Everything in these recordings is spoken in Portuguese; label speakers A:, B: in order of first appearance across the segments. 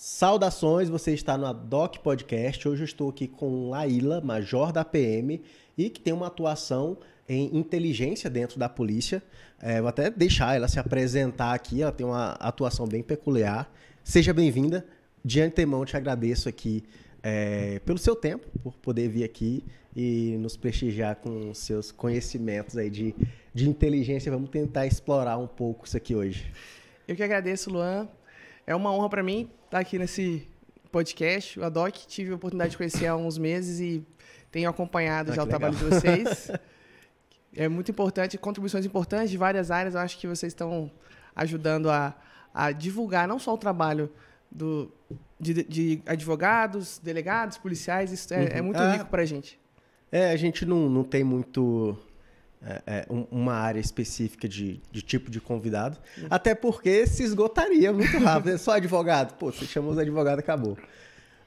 A: Saudações, você está no Adoc Podcast. Hoje eu estou aqui com Laíla, major da PM, e que tem uma atuação em inteligência dentro da polícia. Vou até deixar ela se apresentar aqui, ela tem uma atuação bem peculiar. Seja bem-vinda. De antemão, te agradeço aqui pelo seu tempo, por poder vir aqui e nos prestigiar com seus conhecimentos aí de inteligência. Vamos tentar explorar um pouco isso aqui hoje.
B: Eu que agradeço, Luan. É uma honra para mim estar aqui nesse podcast. O Adoc, tive a oportunidade de conhecer há uns meses e tenho acompanhado já o trabalho de vocês. É muito importante, contribuições importantes de várias áreas. Eu acho que vocês estão ajudando a divulgar não só o trabalho de advogados, delegados, policiais. Isso é muito rico para a gente.
A: A gente não tem muito... uma área específica de tipo de convidado, até porque se esgotaria muito rápido. É só advogado. Pô, você chamou os advogados, acabou.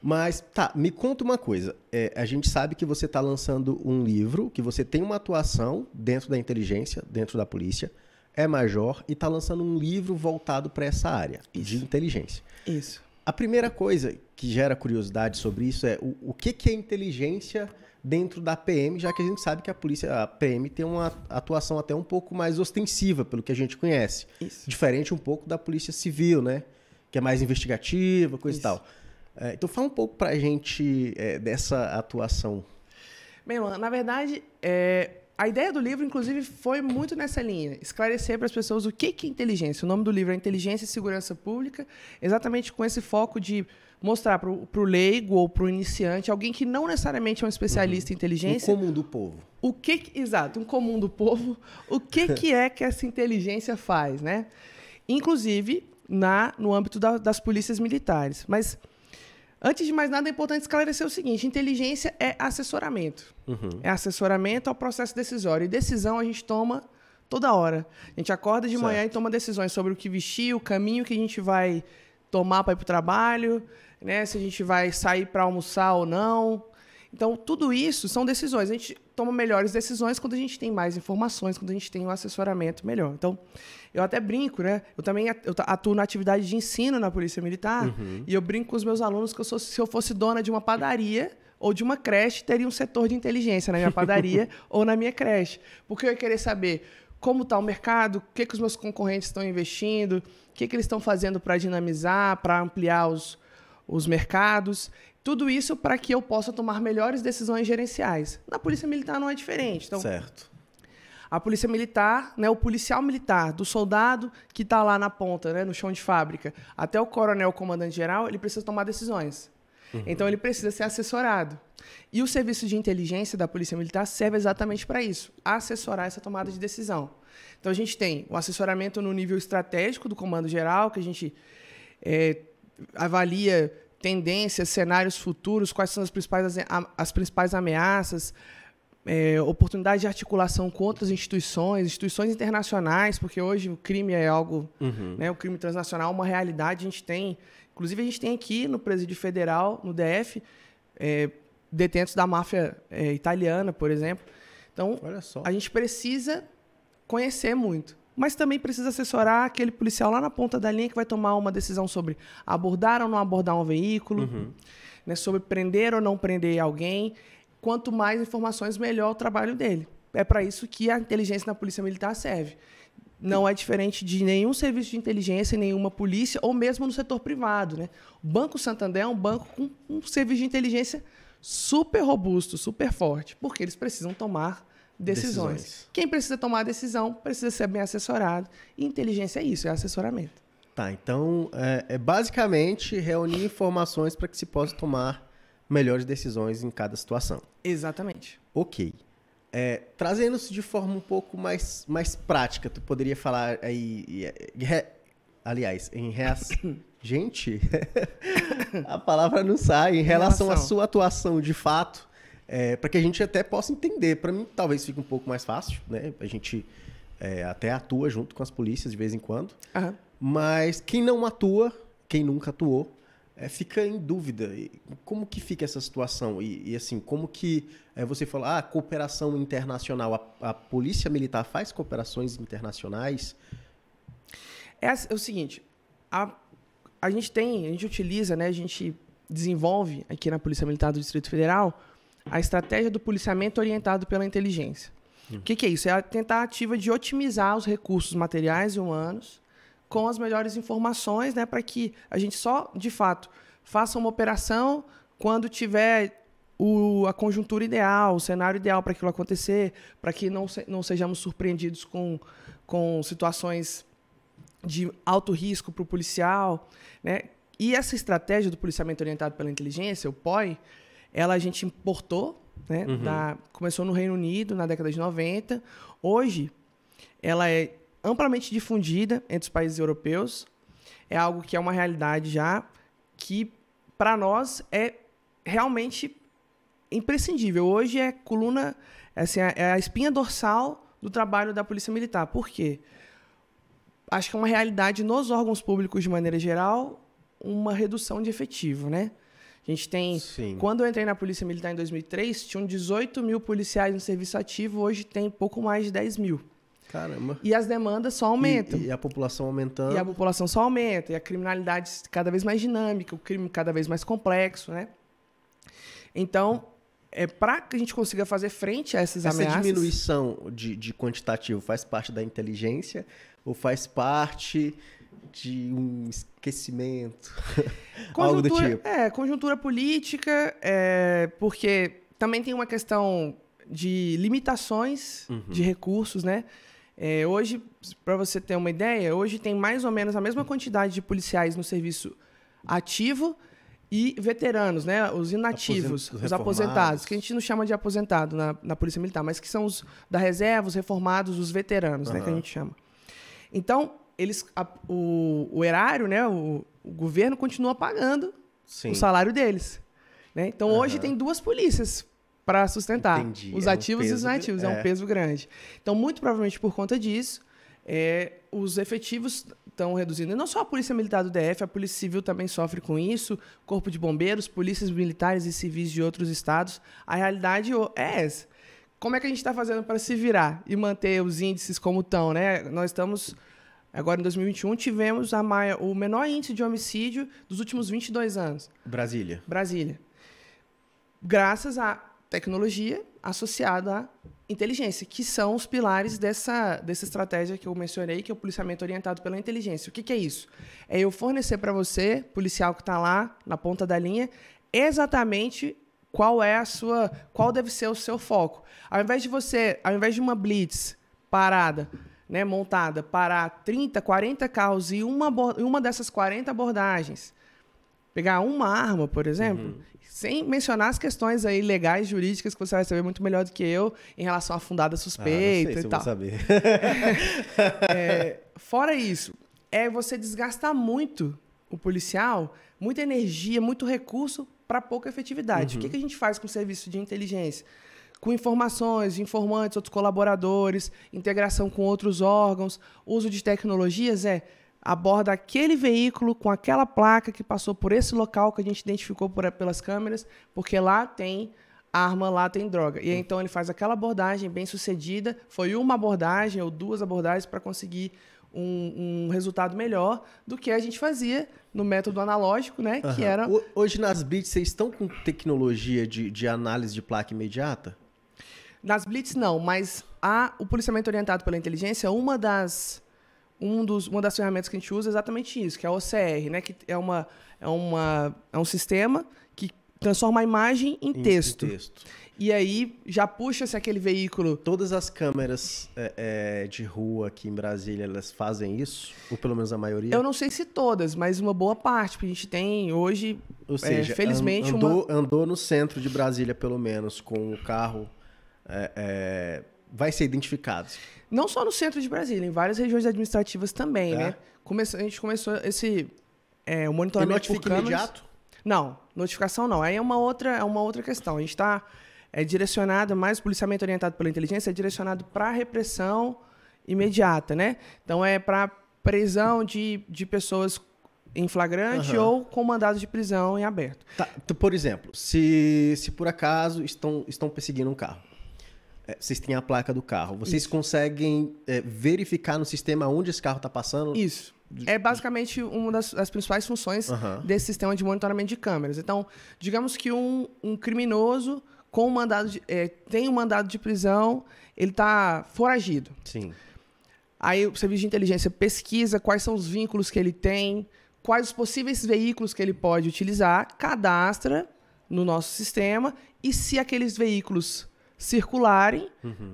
A: Mas, tá, me conta uma coisa. A gente sabe que você está lançando um livro, que você tem uma atuação dentro da inteligência, dentro da polícia, é major e está lançando um livro voltado para essa área de inteligência.
B: Isso.
A: A primeira coisa que gera curiosidade sobre isso é o que é inteligência dentro da PM, já que a gente sabe que a PM tem uma atuação até um pouco mais ostensiva, pelo que a gente conhece.
B: Isso.
A: Diferente um pouco da Polícia Civil, né? Que é mais investigativa, coisa e tal. Então fala um pouco pra gente dessa atuação.
B: Bem, Luan, na verdade, a ideia do livro, inclusive, foi muito nessa linha. Esclarecer para as pessoas o que é inteligência. O nome do livro é Inteligência e Segurança Pública, exatamente com esse foco de mostrar para o leigo ou para o iniciante, alguém que não necessariamente é um especialista em inteligência...
A: Um comum do povo.
B: Exato, um comum do povo. O que é que essa inteligência faz, né? Inclusive, no âmbito das polícias militares. Mas, antes de mais nada, é importante esclarecer o seguinte: inteligência é assessoramento. É assessoramento ao processo decisório. E decisão a gente toma toda hora. A gente acorda de manhã e toma decisões sobre o que vestir, o caminho que a gente vai tomar para ir para o trabalho, né? Se a gente vai sair para almoçar ou não. Então, tudo isso são decisões. A gente toma melhores decisões quando a gente tem mais informações, quando a gente tem um assessoramento melhor. Então, eu até brinco, né? Eu também atuo na atividade de ensino na Polícia Militar e eu brinco com os meus alunos que se eu fosse dona de uma padaria ou de uma creche, teria um setor de inteligência na minha padaria ou na minha creche. Porque eu ia querer saber como está o mercado, o que os meus concorrentes estão investindo, o que eles estão fazendo para dinamizar, para ampliar os mercados. Tudo isso para que eu possa tomar melhores decisões gerenciais. Na Polícia Militar não é diferente. Então,
A: certo.
B: A Polícia Militar, né, o policial militar, do soldado que está lá na ponta, né, no chão de fábrica, até o coronel, comandante-geral, ele precisa tomar decisões. Então, ele precisa ser assessorado. E o serviço de inteligência da Polícia Militar serve exatamente para isso, assessorar essa tomada de decisão. Então, a gente tem o assessoramento no nível estratégico do comando-geral, que a gente avalia tendências, cenários futuros, quais são as principais ameaças, oportunidade de articulação com outras instituições internacionais, porque hoje o crime é algo, né, o crime transnacional é uma realidade. Inclusive a gente tem aqui no Presídio Federal, no DF, detentos da máfia italiana, por exemplo. Então,
A: olha só,
B: a gente precisa conhecer muito, mas também precisa assessorar aquele policial lá na ponta da linha que vai tomar uma decisão sobre abordar ou não abordar um veículo, né, sobre prender ou não prender alguém. Quanto mais informações, melhor o trabalho dele. É para isso que a inteligência na Polícia Militar serve. Não é diferente de nenhum serviço de inteligência, nenhuma polícia, ou mesmo no setor privado, né? O Banco Santander é um banco com um serviço de inteligência super robusto, super forte, porque eles precisam tomar decisões. Quem precisa tomar a decisão precisa ser bem assessorado. E inteligência é isso, é assessoramento.
A: Tá, então basicamente reunir informações para que se possa tomar melhores decisões em cada situação.
B: Exatamente.
A: Ok. Trazendo-se de forma um pouco mais prática, tu poderia falar aí... aliás, gente, a palavra não sai. Em relação à sua atuação de fato, para que a gente até possa entender. Para mim, talvez fique um pouco mais fácil, né? A gente até atua junto com as polícias de vez em quando. Mas quem não atua, quem nunca atuou, fica em dúvida. Como que fica essa situação? E assim, como que você falou, cooperação internacional, a Polícia Militar faz cooperações internacionais?
B: É o seguinte, a a gente utiliza, né, a gente desenvolve aqui na Polícia Militar do Distrito Federal a estratégia do policiamento orientado pela inteligência. O que é isso? É a tentativa de otimizar os recursos materiais e humanos com as melhores informações, né, para que a gente só, de fato, faça uma operação quando tiver a conjuntura ideal, o cenário ideal para aquilo acontecer, para que não sejamos surpreendidos com situações de alto risco para o policial, né? E essa estratégia do policiamento orientado pela inteligência, o POI, a gente importou, né? Começou no Reino Unido na década de 90. Hoje, ela é amplamente difundida entre os países europeus. É algo que é uma realidade já, que para nós é realmente imprescindível. Hoje é coluna, assim, é a espinha dorsal do trabalho da Polícia Militar. Por quê? Acho que é uma realidade nos órgãos públicos, de maneira geral, uma redução de efetivo, né? A gente tem...
A: Sim.
B: Quando eu entrei na Polícia Militar em 2003, tinham 18 mil policiais no serviço ativo, hoje tem pouco mais de 10 mil.
A: Caramba.
B: E as demandas só aumentam.
A: E a população aumentando.
B: E a população só aumenta, e a criminalidade cada vez mais dinâmica, o crime cada vez mais complexo, né? Então, para que a gente consiga fazer frente a essas ameaças...
A: Essa diminuição de quantitativo faz parte da inteligência ou faz parte de um esquecimento? Algo do tipo.
B: Conjuntura política, porque também tem uma questão de limitações de recursos, né? Hoje, para você ter uma ideia, hoje tem mais ou menos a mesma quantidade de policiais no serviço ativo e veteranos, né? Os inativos, os aposentados, que a gente não chama de aposentado na Polícia Militar, mas que são os da reserva, os reformados, os veteranos, né? Que a gente chama. Então, o erário, né? O governo continua pagando o salário deles, né? Então, hoje tem 2 polícias para sustentar.
A: Entendi.
B: Os ativos e os inativos. É um peso grande. Então, muito provavelmente por conta disso, os efetivos estão reduzindo. E não só a Polícia Militar do DF, a Polícia Civil também sofre com isso, Corpo de Bombeiros, polícias militares e civis de outros estados. A realidade é essa. Como é que a gente está fazendo para se virar e manter os índices como estão, né? Nós estamos... Agora, em 2021, tivemos o menor índice de homicídio dos últimos 22 anos.
A: Brasília.
B: Graças à tecnologia associada à inteligência, que são os pilares dessa estratégia que eu mencionei, que é o policiamento orientado pela inteligência. O que é isso? É eu fornecer para você, policial que está lá na ponta da linha, exatamente qual deve ser o seu foco. Ao invés de uma blitz parada, né, montada, parar 30, 40 carros e uma dessas 40 abordagens, pegar uma arma, por exemplo, sem mencionar as questões aí legais, jurídicas, que você vai saber muito melhor do que eu em relação à fundada suspeita
A: não sei
B: e tal.
A: Eu vou saber.
B: Fora isso, você desgastar muito o policial, muita energia, muito recurso para pouca efetividade. O que a gente faz com o serviço de inteligência? Com informações, informantes, outros colaboradores, integração com outros órgãos, uso de tecnologias, aborda aquele veículo com aquela placa que passou por esse local que a gente identificou pelas câmeras, porque lá tem arma, lá tem droga. E então ele faz aquela abordagem bem sucedida, foi uma abordagem ou 2 abordagens para conseguir um resultado melhor do que a gente fazia no método analógico, né? Que era...
A: Hoje nas blitz vocês estão com tecnologia de análise de placa imediata?
B: Nas blitz não, mas o policiamento orientado pela inteligência, uma das ferramentas que a gente usa é exatamente isso, que é a OCR, né? Que é um sistema que transforma a imagem em texto. E aí já puxa-se aquele veículo...
A: Todas as câmeras de rua aqui em Brasília, elas fazem isso? Ou pelo menos a maioria?
B: Eu não sei se todas, mas uma boa parte. Porque a gente tem hoje,
A: ou seja,
B: felizmente...
A: Andou no centro de Brasília, pelo menos, com o carro... vai ser identificado.
B: Não só no centro de Brasília, em várias regiões administrativas também, né? A gente começou o monitoramento por câmeras.
A: Imediato?
B: Não, notificação não. Aí é uma outra questão. A gente está direcionado, mais o policiamento orientado pela inteligência é direcionado para repressão imediata, né? Então é para prisão de pessoas em flagrante ou com mandado de prisão em aberto.
A: Tá, então, por exemplo, se por acaso estão perseguindo um carro, vocês têm a placa do carro, vocês conseguem verificar no sistema onde esse carro está passando?
B: Isso. É basicamente uma das principais funções desse sistema de monitoramento de câmeras. Então, digamos que um criminoso com tem um mandado de prisão, ele está foragido.
A: Sim.
B: Aí o serviço de inteligência pesquisa quais são os vínculos que ele tem, quais os possíveis veículos que ele pode utilizar, cadastra no nosso sistema, e se aqueles veículos circularem,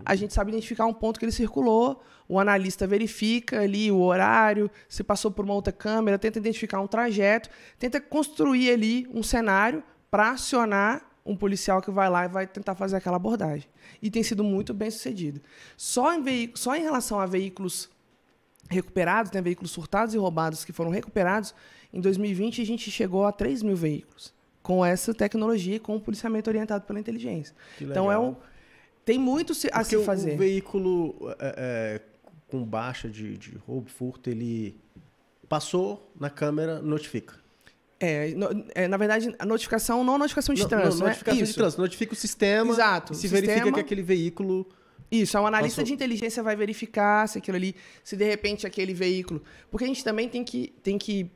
B: a gente sabe identificar um ponto que ele circulou, o analista verifica ali o horário, se passou por uma outra câmera, tenta identificar um trajeto, tenta construir ali um cenário para acionar um policial que vai lá e vai tentar fazer aquela abordagem. E tem sido muito bem sucedido. Só em relação a veículos recuperados, né, veículos furtados e roubados que foram recuperados, em 2020 a gente chegou a 3 mil veículos com essa tecnologia, com o policiamento orientado pela inteligência. Então, tem muito a se fazer.
A: O veículo com baixa de roubo, furto, ele passou na câmera, notifica.
B: Na verdade, a notificação não é notificação de trânsito.
A: Notificação de trânsito. Notifica o sistema.
B: Exato.
A: E se verifica que aquele veículo...
B: Isso, um analista de inteligência vai verificar se aquilo ali, se de repente aquele veículo... Porque a gente também tem que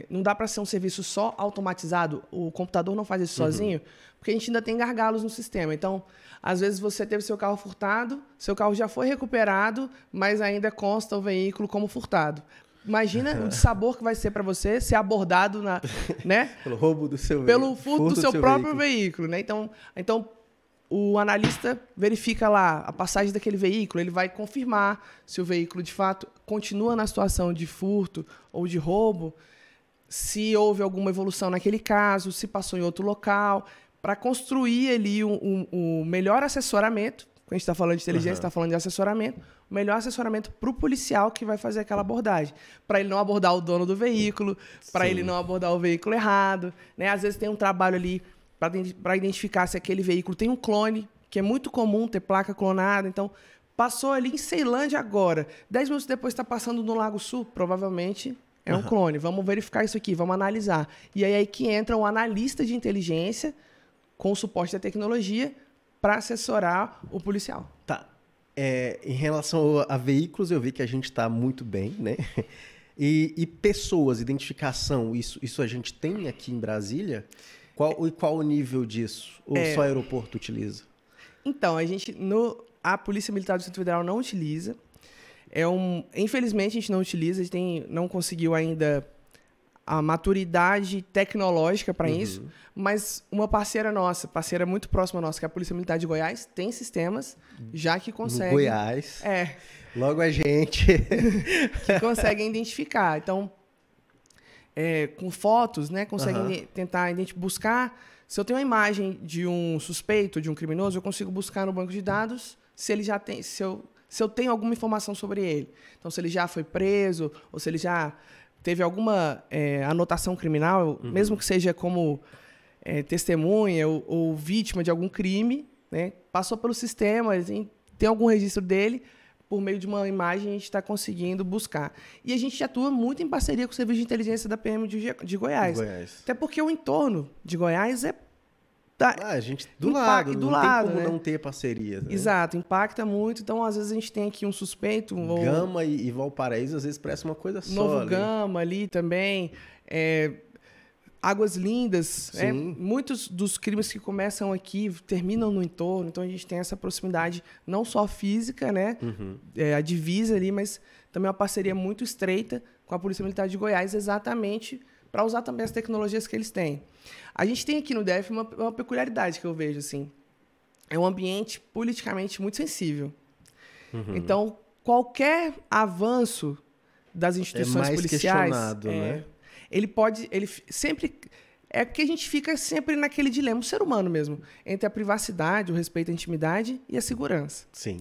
B: não dá para ser um serviço só automatizado, o computador não faz isso sozinho, porque a gente ainda tem gargalos no sistema. Então, às vezes você teve seu carro furtado, seu carro já foi recuperado, mas ainda consta o veículo como furtado. Imagina o sabor que vai ser para você ser abordado
A: pelo roubo do seu
B: pelo furto do seu próprio veículo, né? Então o analista verifica lá a passagem daquele veículo, ele vai confirmar se o veículo de fato continua na situação de furto ou de roubo, se houve alguma evolução naquele caso, se passou em outro local, para construir ali o melhor assessoramento. Quando a gente está falando de inteligência, está falando de assessoramento, o melhor assessoramento para o policial que vai fazer aquela abordagem. Para ele não abordar o dono do veículo, para ele não abordar o veículo errado, né? Às vezes tem um trabalho ali para identificar se aquele veículo tem um clone, que é muito comum ter placa clonada. Então, passou ali em Ceilândia agora, 10 minutos depois está passando no Lago Sul, provavelmente é um clone. Vamos verificar isso aqui, vamos analisar. E aí que entra um analista de inteligência com o suporte da tecnologia para assessorar o policial.
A: Tá. Em relação a veículos, eu vi que a gente está muito bem, né? E pessoas, identificação, isso a gente tem aqui em Brasília? Qual o nível disso? Ou só o aeroporto utiliza?
B: Então, a Polícia Militar do Distrito Federal não utiliza. Infelizmente, a gente não utiliza, a gente não conseguiu ainda a maturidade tecnológica para isso, mas uma parceira muito próxima nossa, que é a Polícia Militar de Goiás, tem sistemas já que conseguem...
A: No Goiás. Logo a gente...
B: que conseguem identificar. Então, com fotos, né, conseguem tentar buscar... Se eu tenho uma imagem de um suspeito, de um criminoso, eu consigo buscar no banco de dados se ele já tem... Se eu tenho alguma informação sobre ele. Então, se ele já foi preso, ou se ele já... teve alguma anotação criminal, mesmo que seja como testemunha ou vítima de algum crime, né? Passou pelo sistema, tem algum registro dele, por meio de uma imagem a gente está conseguindo buscar. E a gente atua muito em parceria com o Serviço de Inteligência da PM de Goiás. Até porque o entorno de Goiás
A: a gente do lado, não tem como não ter parceria. Né?
B: Exato, impacta muito. Então, às vezes, a gente tem aqui um suspeito...
A: Gama e Valparaíso, às vezes, parece uma coisa só.
B: Novo Gama ali também. Águas Lindas. Muitos dos crimes que começam aqui terminam no entorno. Então, a gente tem essa proximidade não só física, né? A divisa ali, mas também uma parceria muito estreita com a Polícia Militar de Goiás, exatamente para usar também as tecnologias que eles têm. A gente tem aqui no DF uma peculiaridade que eu vejo, assim. É um ambiente politicamente muito sensível. Então, qualquer avanço das instituições policiais...
A: questionado, né?
B: Ele sempre... É porque a gente fica sempre naquele dilema, o ser humano mesmo, entre a privacidade, o respeito à intimidade e a segurança.
A: Sim.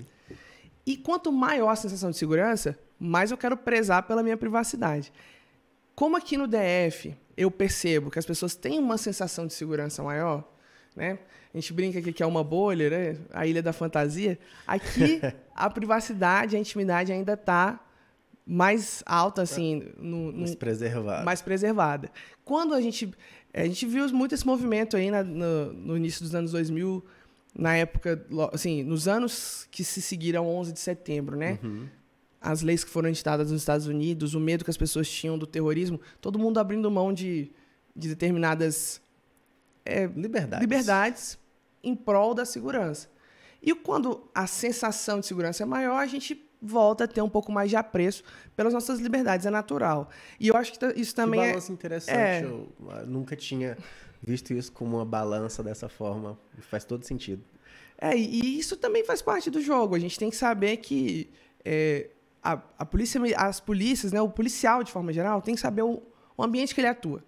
B: E quanto maior a sensação de segurança, mais eu quero prezar pela minha privacidade. Como aqui no DF eu percebo que as pessoas têm uma sensação de segurança maior, né? A gente brinca aqui que é uma bolha, né? A ilha da fantasia. Aqui a privacidade, a intimidade ainda está mais alta, assim... Mais preservada. Quando a gente viu muito esse movimento aí no início dos anos 2000, na época, assim, nos anos que se seguiram ao 11 de setembro, né? as leis que foram editadas nos Estados Unidos, o medo que as pessoas tinham do terrorismo, todo mundo abrindo mão de determinadas liberdades em prol da segurança. E quando a sensação de segurança é maior, a gente volta a ter um pouco mais de apreço pelas nossas liberdades, é natural. E eu acho que isso também
A: que balança interessante, eu nunca tinha visto isso como uma balança dessa forma, faz todo sentido.
B: E isso também faz parte do jogo, a gente tem que saber que a polícia, as polícias, né, o policial de forma geral, tem que saber o ambiente que ele atua.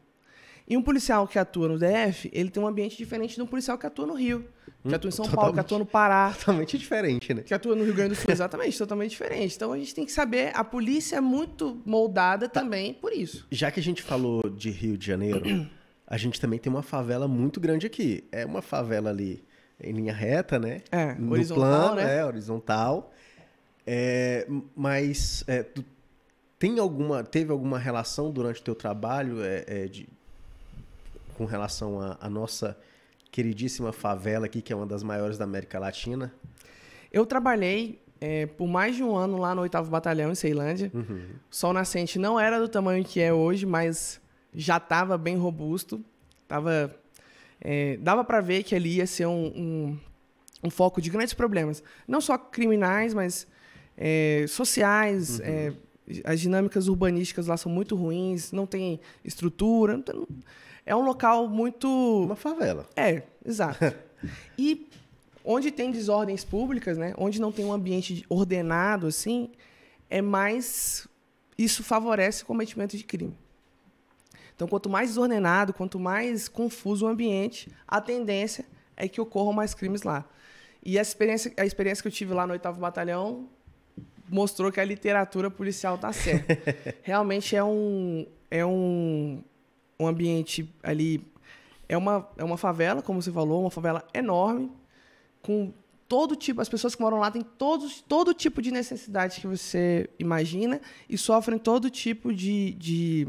B: E um policial que atua no DF, ele tem um ambiente diferente de um policial que atua no Rio, que atua em São Paulo, que atua no Pará.
A: Totalmente diferente, né?
B: Que atua no Rio Grande do Sul, exatamente, totalmente diferente. Então a gente tem que saber, a polícia é muito moldada também por isso.
A: Já que a gente falou de Rio de Janeiro, a gente também tem uma favela muito grande aqui. É uma favela ali em linha reta, né? No
B: horizontal,
A: plano,
B: né?
A: Horizontal. Mas teve alguma relação durante o teu trabalho com relação à nossa queridíssima favela aqui, que é uma das maiores da América Latina?
B: Eu trabalhei por mais de um ano lá no 8º Batalhão, em Ceilândia. Uhum. O Sol Nascente não era do tamanho que é hoje, mas já estava bem robusto. Dava para ver que ali ia ser um foco de grandes problemas. Não só criminais, mas sociais. Uhum. As dinâmicas urbanísticas lá são muito ruins, não tem estrutura. É um local muito...
A: Uma favela.
B: Exato. E onde tem desordens públicas, né? Onde não tem um ambiente ordenado, assim, isso favorece o cometimento de crime. Então, quanto mais desordenado, quanto mais confuso o ambiente, a tendência é que ocorram mais crimes lá. E a experiência que eu tive lá no 8º Batalhão mostrou que a literatura policial está certa. Realmente é um ambiente ali, é uma favela, como você falou, uma favela enorme, com todo tipo, as pessoas que moram lá têm todo tipo de necessidade que você imagina e sofrem todo tipo de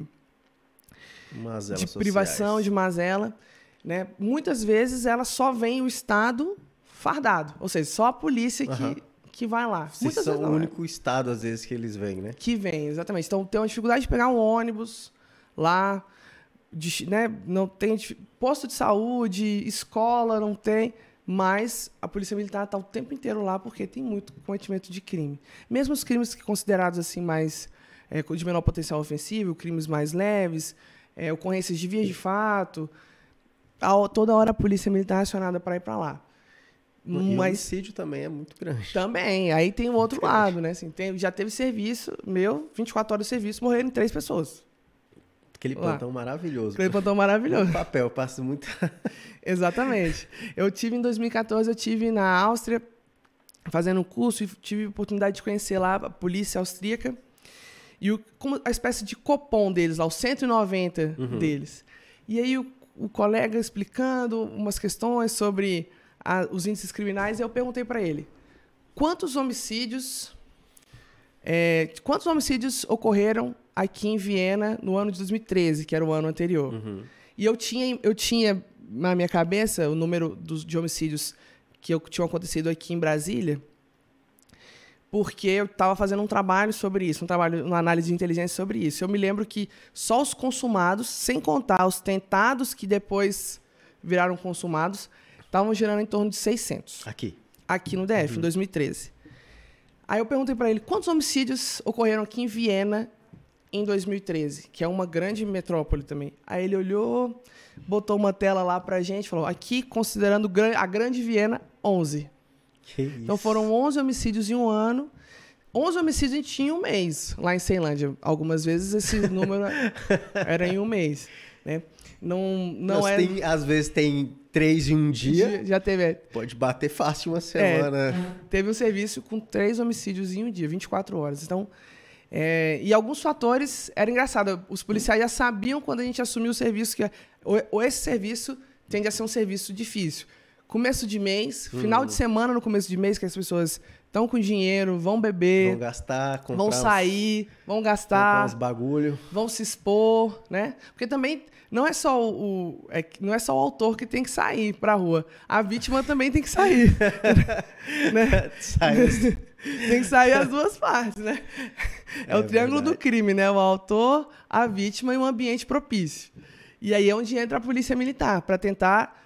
B: privação, de mazela, né? Muitas vezes ela só vem o Estado fardado, ou seja, só a polícia que vai lá.
A: Vocês são o único Estado, às vezes, que eles vêm, né?
B: Que vem, exatamente. Então, tem uma dificuldade de pegar um ônibus lá, né? Não tem posto de saúde, escola, não tem, mas a Polícia Militar está o tempo inteiro lá porque tem muito cometimento de crime. Mesmo os crimes considerados assim mais de menor potencial ofensivo, crimes mais leves, ocorrências de vias de fato, toda hora a Polícia Militar é acionada para ir para lá.
A: E o homicídio também é muito grande.
B: Também. Aí tem o outro lado, né? Assim, já teve serviço, 24 horas de serviço, morreram 3 pessoas.
A: Aquele plantão maravilhoso.
B: Aquele plantão maravilhoso.
A: No papel, passa muito...
B: Exatamente. Em 2014, eu tive na Áustria, fazendo um curso, e tive a oportunidade de conhecer lá a polícia austríaca, e como a espécie de Copom deles, lá, os 190 deles. E aí o colega explicando umas questões sobre os índices criminais, e eu perguntei para ele, quantos homicídios ocorreram aqui em Viena no ano de 2013, que era o ano anterior? E eu tinha na minha cabeça o número de homicídios que tinham acontecido aqui em Brasília, porque eu estava fazendo um trabalho sobre isso, uma análise de inteligência sobre isso. Eu me lembro que só os consumados, sem contar os tentados que depois viraram consumados, estavam girando em torno de 600. Aqui no DF, em 2013. Aí eu perguntei para ele, quantos homicídios ocorreram aqui em Viena em 2013, que é uma grande metrópole também. Aí ele olhou, botou uma tela lá pra gente, falou, aqui, considerando a grande Viena, 11. Então foram 11 homicídios em um ano. 11 homicídios em um mês, lá em Ceilândia. Algumas vezes esse número era em um mês, né? Não é...
A: Às vezes tem 3 em um dia.
B: Já teve.
A: Pode bater fácil uma semana.
B: Teve um serviço com 3 homicídios em um dia, 24 horas. Então, e alguns fatores... Era engraçado. Os policiais já sabiam quando a gente assumiu o serviço que esse serviço tende a ser um serviço difícil. Começo de mês, final de semana no começo de mês, que as pessoas estão com dinheiro, vão beber,
A: vão gastar,
B: vão sair, vão gastar,
A: comprar uns bagulho,
B: vão se expor, né? Porque também não é só não é só o autor que tem que sair para a rua, a vítima também tem que sair, né? Tem que sair as duas partes, né? É o triângulo do crime, né? O autor, a vítima e um ambiente propício. E aí é onde entra a polícia militar, para tentar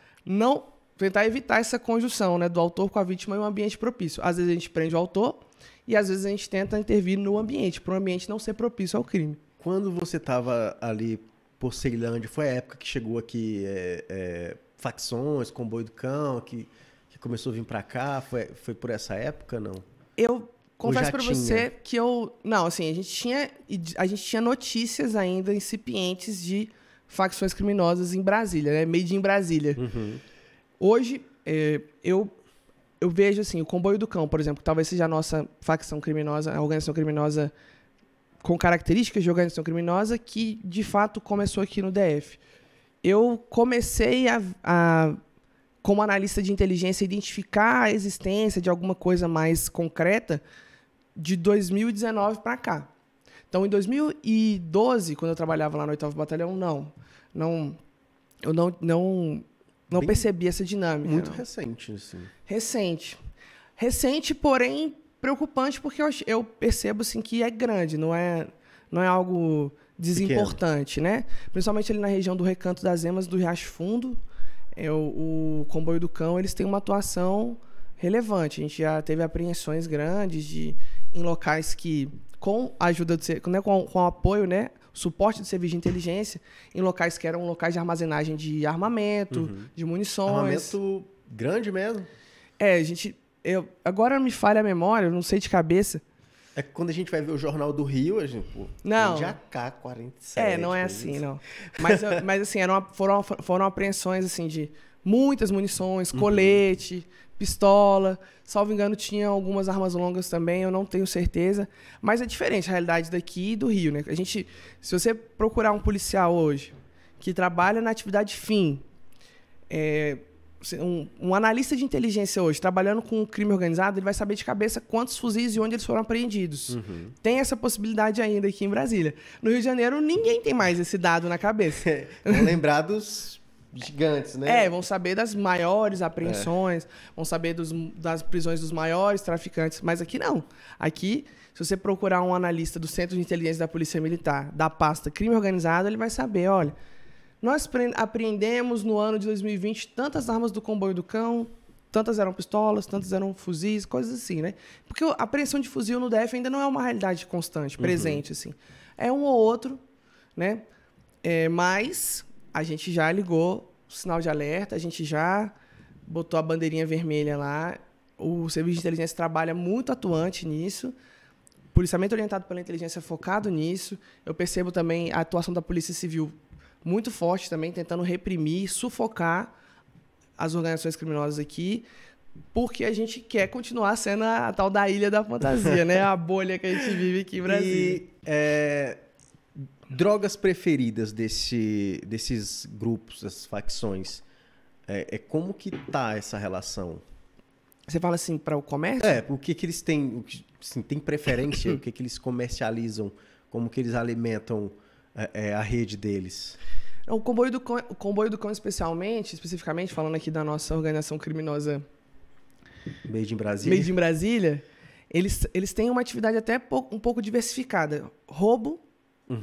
B: evitar essa conjunção, né, do autor com a vítima e um ambiente propício. Às vezes a gente prende o autor e às vezes a gente tenta intervir no ambiente, para o ambiente não ser propício ao crime.
A: Quando você estava ali por Ceilândia, foi a época que chegou aqui facções, Comboio do Cão, que começou a vir para cá? Foi por essa época, não?
B: Eu confesso para você que não, assim, a gente tinha notícias ainda incipientes de facções criminosas em Brasília, né? Made in Brasília.
A: Uhum.
B: Hoje, eu vejo assim, o Comboio do Cão, por exemplo, que talvez seja a nossa facção criminosa, a organização criminosa com características de organização criminosa que, de fato, começou aqui no DF. Eu comecei como analista de inteligência, identificar a existência de alguma coisa mais concreta de 2019 para cá. Então, em 2012, quando eu trabalhava lá no 8º Batalhão, eu não percebi essa dinâmica.
A: Muito recente, assim.
B: Recente, porém preocupante, porque eu percebo assim, que é grande, não é algo desimportante, né? Principalmente ali na região do Recanto das Emas, do Riacho Fundo, o Comboio do Cão, eles têm uma atuação relevante. A gente já teve apreensões grandes em locais que, com a ajuda com o apoio, né, suporte do serviço de inteligência, em locais que eram locais de armazenagem de armamento, de munições.
A: Armamento grande mesmo?
B: Agora me falha a memória, eu não sei de cabeça.
A: É que quando a gente vai ver o Jornal do Rio, a gente,
B: não.
A: Tem de AK-47.
B: Não é assim, não. Mas assim, foram apreensões assim, de muitas munições, colete, pistola. Salvo engano, tinha algumas armas longas também, eu não tenho certeza. Mas é diferente a realidade daqui e do Rio, né? Se você procurar um policial hoje que trabalha na atividade fim, um analista de inteligência hoje, trabalhando com crime organizado, ele vai saber de cabeça quantos fuzis e onde eles foram apreendidos. Tem essa possibilidade ainda aqui em Brasília. No Rio de Janeiro, ninguém tem mais esse dado na cabeça.
A: Vão lembrar dos gigantes, né?
B: Vão saber das maiores apreensões, vão saber das prisões dos maiores traficantes, mas aqui não. Aqui, se você procurar um analista do Centro de Inteligência da Polícia Militar, da pasta crime organizado, ele vai saber, olha, nós apreendemos no ano de 2020 tantas armas do Comboio do Cão, tantas eram pistolas, tantas eram fuzis, coisas assim, né? Porque a apreensão de fuzil no DF ainda não é uma realidade constante, presente, assim. É um ou outro, né? Mas a gente já ligou o sinal de alerta, a gente já botou a bandeirinha vermelha lá, o Serviço de Inteligência trabalha muito atuante nisso, policiamento orientado pela inteligência focado nisso, eu percebo também a atuação da Polícia Civil muito forte também, tentando reprimir, sufocar as organizações criminosas aqui, porque a gente quer continuar sendo a tal da Ilha da Fantasia, né? A bolha que a gente vive aqui em Brasília.
A: E drogas preferidas desses grupos, dessas facções, como que tá essa relação?
B: Você fala assim, para o comércio?
A: O que eles têm, assim, tem preferência, o que eles comercializam, como que eles alimentam a rede deles?
B: O Comboio do Cão especificamente, falando aqui da nossa organização criminosa
A: Made in
B: Brasília, eles têm uma atividade até um pouco diversificada. Roubo,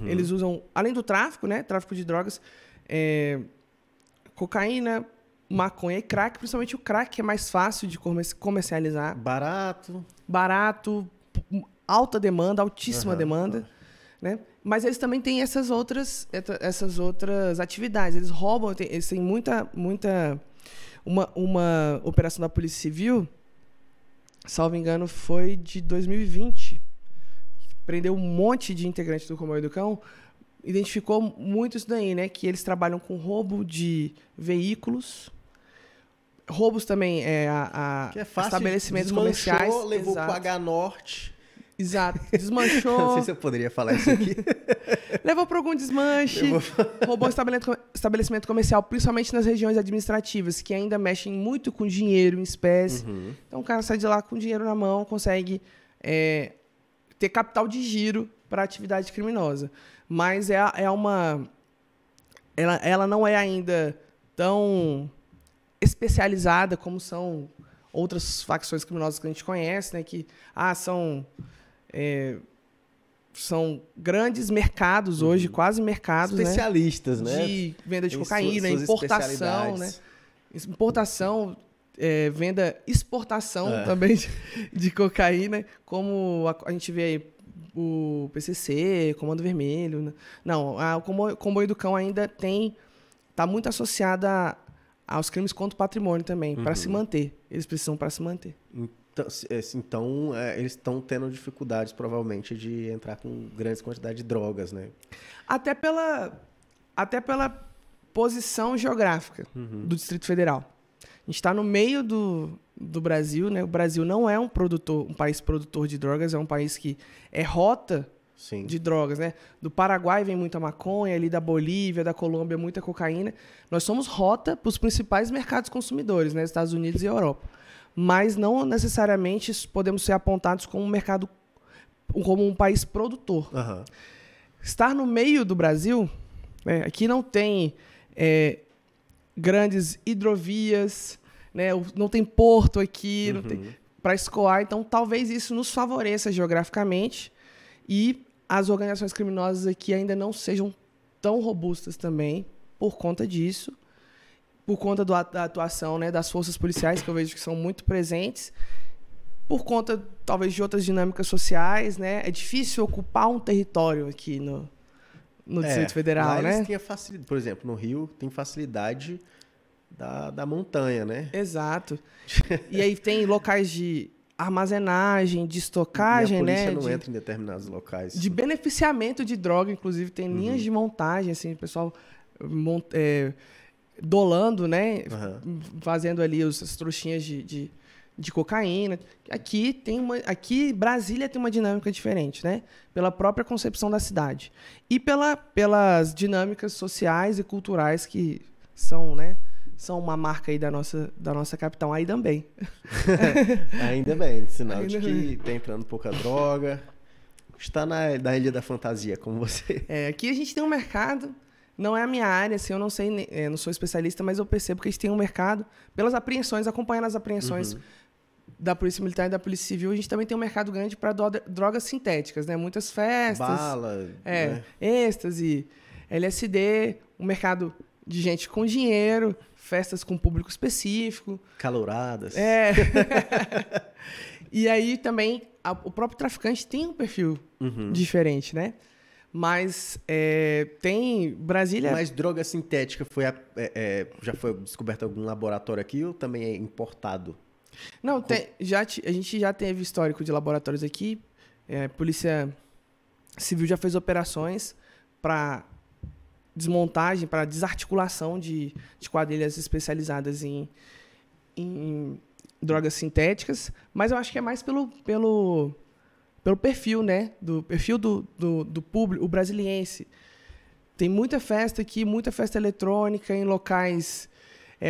B: eles usam, além do tráfico, né? Tráfico de drogas, cocaína, maconha e crack, principalmente o crack, que é mais fácil de comercializar. Barato, alta demanda, altíssima demanda. Né? Mas eles também têm essas outras atividades. Eles roubam, eles têm uma operação da Polícia Civil, salvo engano, foi de 2020. Prendeu um monte de integrantes do Comboio do Cão, identificou muito isso daí, né? Que eles trabalham com roubo de veículos, roubos também
A: que é fácil,
B: estabelecimentos comerciais.
A: Levou para o H-Norte.
B: Exato. Desmanchou.
A: Não sei se eu poderia falar isso aqui.
B: Levou para algum desmanche. Roubou estabelecimento comercial, principalmente nas regiões administrativas, que ainda mexem muito com dinheiro em espécie. Então, o cara sai de lá com dinheiro na mão, consegue ter capital de giro para a atividade criminosa. Mas ela não é ainda tão especializada como são outras facções criminosas que a gente conhece, né? Que são grandes mercados hoje, quase mercados,
A: especialistas, né?
B: De venda de cocaína, importação, né? Importação, venda, exportação também de cocaína, como a gente vê aí o PCC, Comando Vermelho. Né? Não, o Comboio do Cão ainda está muito associada aos crimes contra o patrimônio também, para se manter. Eles precisam para se manter.
A: Então eles estão tendo dificuldades, provavelmente, de entrar com grandes quantidades de drogas, né?
B: Até pela posição geográfica do Distrito Federal. A gente está no meio do Brasil, né? O Brasil não é um país produtor de drogas, é um país que é rota de drogas, né? Do Paraguai vem muita maconha, ali da Bolívia, da Colômbia, muita cocaína. Nós somos rota para os principais mercados consumidores, né? Estados Unidos e Europa. Mas não necessariamente podemos ser apontados como um país produtor.
A: Uhum.
B: Estar no meio do Brasil, né? Aqui não tem grandes hidrovias, né? Não tem porto aqui, não tem para escoar, então talvez isso nos favoreça geograficamente e as organizações criminosas aqui ainda não sejam tão robustas também por conta disso, por conta da atuação, né, das forças policiais, que eu vejo que são muito presentes, por conta talvez de outras dinâmicas sociais, né? É difícil ocupar um território aqui no Distrito Federal, né?
A: Eles têm facilidade, por exemplo, no Rio tem facilidade da montanha, né?
B: Exato. E aí tem locais de armazenagem, de estocagem, né?
A: A polícia não entra em determinados locais.
B: De beneficiamento de droga, inclusive, tem linhas de montagem, assim, o pessoal dolando, né? Fazendo ali as trouxinhas de cocaína. Aqui Brasília tem uma dinâmica diferente, né? Pela própria concepção da cidade. E pelas dinâmicas sociais e culturais que são, né? São uma marca aí da nossa capital. Aí também.
A: Ainda bem, sinal de que está entrando pouca droga. Está na Ilha da Fantasia, como você.
B: Aqui a gente tem um mercado, não é a minha área, assim, eu não sei, não sou especialista, mas eu percebo que a gente tem um mercado, pelas apreensões, acompanhando as apreensões da Polícia Militar e da Polícia Civil, a gente também tem um mercado grande para drogas sintéticas, né? Muitas festas.
A: Bala. Né?
B: Êxtase, LSD, um mercado de gente com dinheiro, festas com público específico.
A: Caloradas.
B: E aí também o próprio traficante tem um perfil diferente, né? Mas tem Brasília...
A: Mas droga sintética já foi descoberta em algum laboratório aqui ou também é importado?
B: Não, a gente já teve histórico de laboratórios aqui. A Polícia Civil já fez operações para desmontagem, para desarticulação de quadrilhas especializadas em drogas sintéticas, mas eu acho que é mais pelo perfil, né? Do perfil do público, o brasiliense. Tem muita festa aqui, muita festa eletrônica em locais...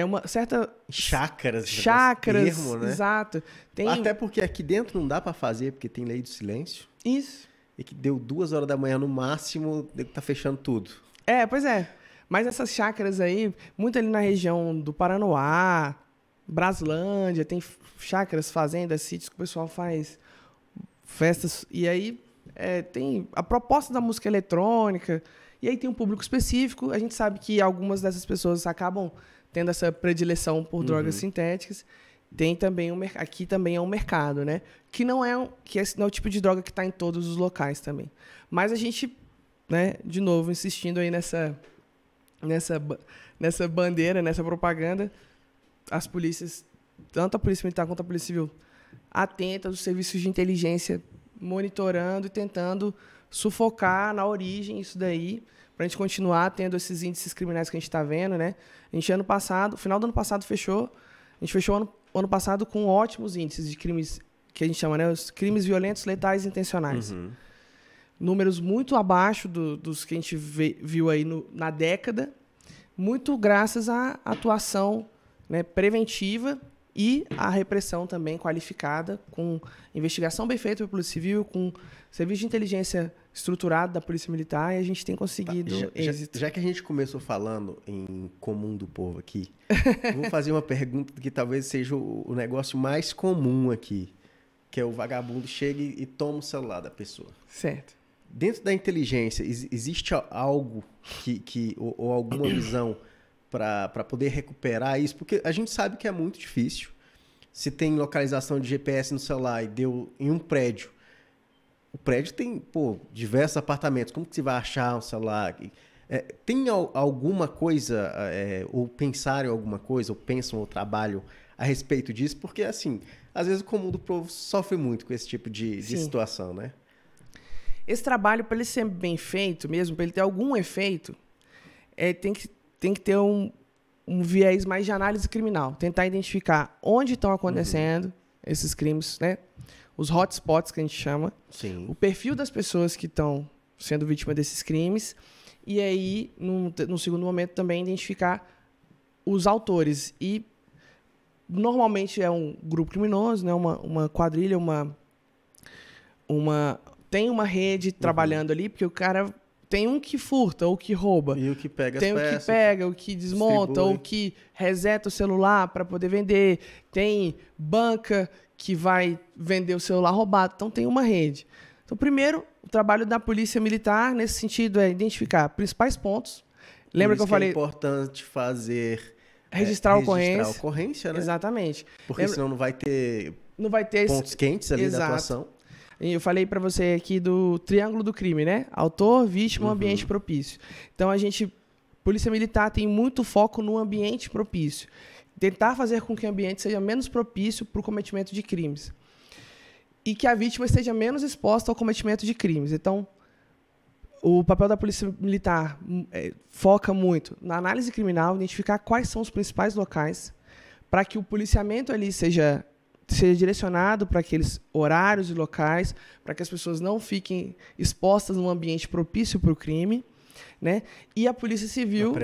B: uma certa...
A: Chácaras,
B: termo, né? Exato.
A: Até porque aqui dentro não dá para fazer, porque tem lei do silêncio.
B: Isso.
A: E que deu 2 horas da manhã no máximo, tá fechando tudo.
B: Pois é. Mas essas chácaras aí, muito ali na região do Paranoá, Braslândia, tem chácaras, fazendas, sítios que o pessoal faz festas. E aí tem a proposta da música eletrônica, e aí tem um público específico. A gente sabe que algumas dessas pessoas acabam tendo essa predileção por drogas sintéticas. Tem também aqui também é um mercado, né? Que não é o tipo de droga que está em todos os locais também. Mas a gente, né, de novo, insistindo aí nessa bandeira, nessa propaganda, as polícias, tanto a Polícia Militar quanto a Polícia Civil, atentas, os serviços de inteligência monitorando e tentando sufocar na origem isso daí, para a gente continuar tendo esses índices criminais que a gente está vendo, né? A gente, final do ano passado, a gente fechou o ano passado com ótimos índices de crimes, que a gente chama, né? Os crimes violentos, letais e intencionais. Números muito abaixo dos que a gente viu aí na década, muito graças à atuação, né, preventiva e a repressão também qualificada, com investigação bem feita pela Polícia Civil, com serviço de inteligência estruturado da Polícia Militar, e a gente tem conseguido êxito.
A: Já que a gente começou falando em comum do povo aqui, eu vou fazer uma pergunta que talvez seja o negócio mais comum aqui, que é o vagabundo chega e toma o celular da pessoa.
B: Certo.
A: Dentro da inteligência, existe algo ou alguma visão para poder recuperar isso? Porque a gente sabe que é muito difícil. Se tem localização de GPS no celular e deu em um prédio, o prédio tem, diversos apartamentos. Como que você vai achar um celular? Tem alguma coisa, ou pensaram em alguma coisa, ou pensam ou trabalham a respeito disso? Porque, assim, às vezes o comum do povo sofre muito com esse tipo de situação, né?
B: Esse trabalho, para ele ser bem feito mesmo, para ele ter algum efeito, tem que ter um viés mais de análise criminal. Tentar identificar onde estão acontecendo esses crimes, né? Os hotspots, que a gente chama.
A: Sim.
B: O perfil das pessoas que estão sendo vítimas desses crimes. E aí, num segundo momento, também identificar os autores. E, normalmente, é um grupo criminoso, né? Uma quadrilha, tem uma rede trabalhando ali, porque o cara tem um que furta ou que rouba.
A: E o que pega
B: tem
A: as peças.
B: Tem o que pega, o que desmonta,
A: distribui.
B: ou que reseta o celular para poder vender. Tem banca que vai vender o celular roubado. Então, tem uma rede. Então, primeiro, o trabalho da Polícia Militar, nesse sentido, é identificar principais pontos. Lembra que eu falei?
A: É importante fazer...
B: Registrar a
A: ocorrência, né?
B: Exatamente.
A: Porque senão não vai ter pontos quentes ali da atuação.
B: Eu falei para você aqui do triângulo do crime, né? Autor, vítima, ambiente propício. Então, Polícia Militar tem muito foco no ambiente propício. Tentar fazer com que o ambiente seja menos propício para o cometimento de crimes. E que a vítima esteja menos exposta ao cometimento de crimes. Então, o papel da Polícia Militar foca muito na análise criminal, identificar quais são os principais locais para que o policiamento ali seja direcionado para aqueles horários e locais, para que as pessoas não fiquem expostas num ambiente propício para o crime, né? E a Polícia Civil... A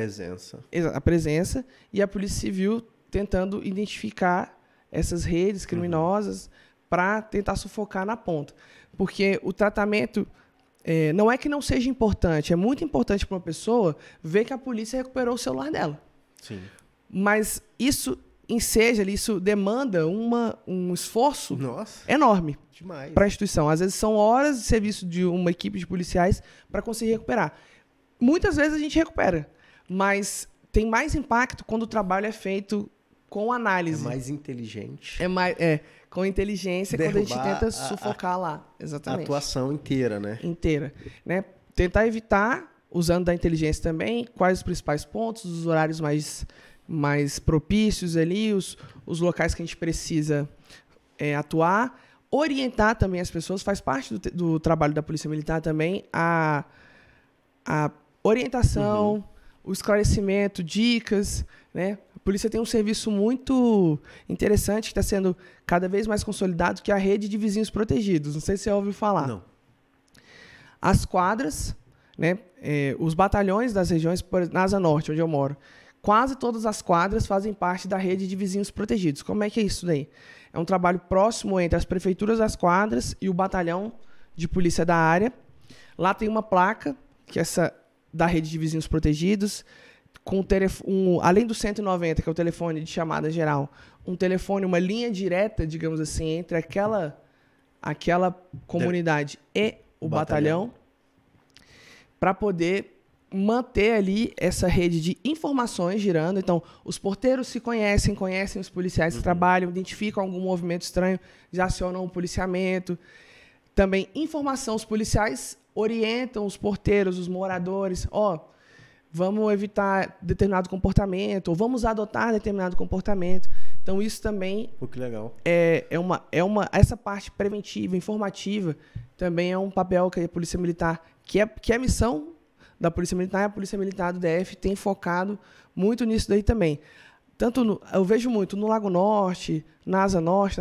B: presença. E a Polícia Civil tentando identificar essas redes criminosas para tentar sufocar na ponta. Porque o tratamento... não é que não seja importante, é muito importante para uma pessoa ver que a polícia recuperou o celular dela.
A: Sim.
B: Mas isso demanda um esforço enorme para a instituição. Às vezes são horas de serviço de uma equipe de policiais para conseguir recuperar. Muitas vezes a gente recupera, mas tem mais impacto quando o trabalho é feito com análise.
A: É mais inteligente.
B: Com inteligência, quando a gente tenta sufocar lá. Exatamente.
A: A atuação inteira, né?
B: Inteira. Né? Tentar evitar, usando da inteligência também, quais os principais pontos, os horários mais propícios ali, os locais que a gente precisa atuar. Orientar também as pessoas, faz parte do trabalho da Polícia Militar também, a orientação, o esclarecimento, dicas, né? A polícia tem um serviço muito interessante que está sendo cada vez mais consolidado, que é a rede de vizinhos protegidos. Não sei se você ouviu falar.
A: Não.
B: As quadras, né? Os batalhões das regiões, na Asa Norte, onde eu moro, quase todas as quadras fazem parte da rede de vizinhos protegidos. Como é que é isso daí? É um trabalho próximo entre as prefeituras das quadras e o batalhão de polícia da área. Lá tem uma placa, que é essa da rede de vizinhos protegidos, com além do 190, que é o telefone de chamada geral, um telefone, uma linha direta, digamos assim, entre aquela comunidade e o batalhão, para poder manter ali essa rede de informações girando. Então, os porteiros se conhecem os policiais que trabalham, identificam algum movimento estranho, já acionam o policiamento. Também informação, os policiais orientam os porteiros, os moradores, vamos evitar determinado comportamento, ou vamos adotar determinado comportamento. Então, isso também
A: que legal.
B: Essa parte preventiva, informativa, também é um papel que a Polícia Militar, que é a missão da Polícia Militar, e a Polícia Militar do DF tem focado muito nisso daí também. Eu vejo muito no Lago Norte, na Asa Norte,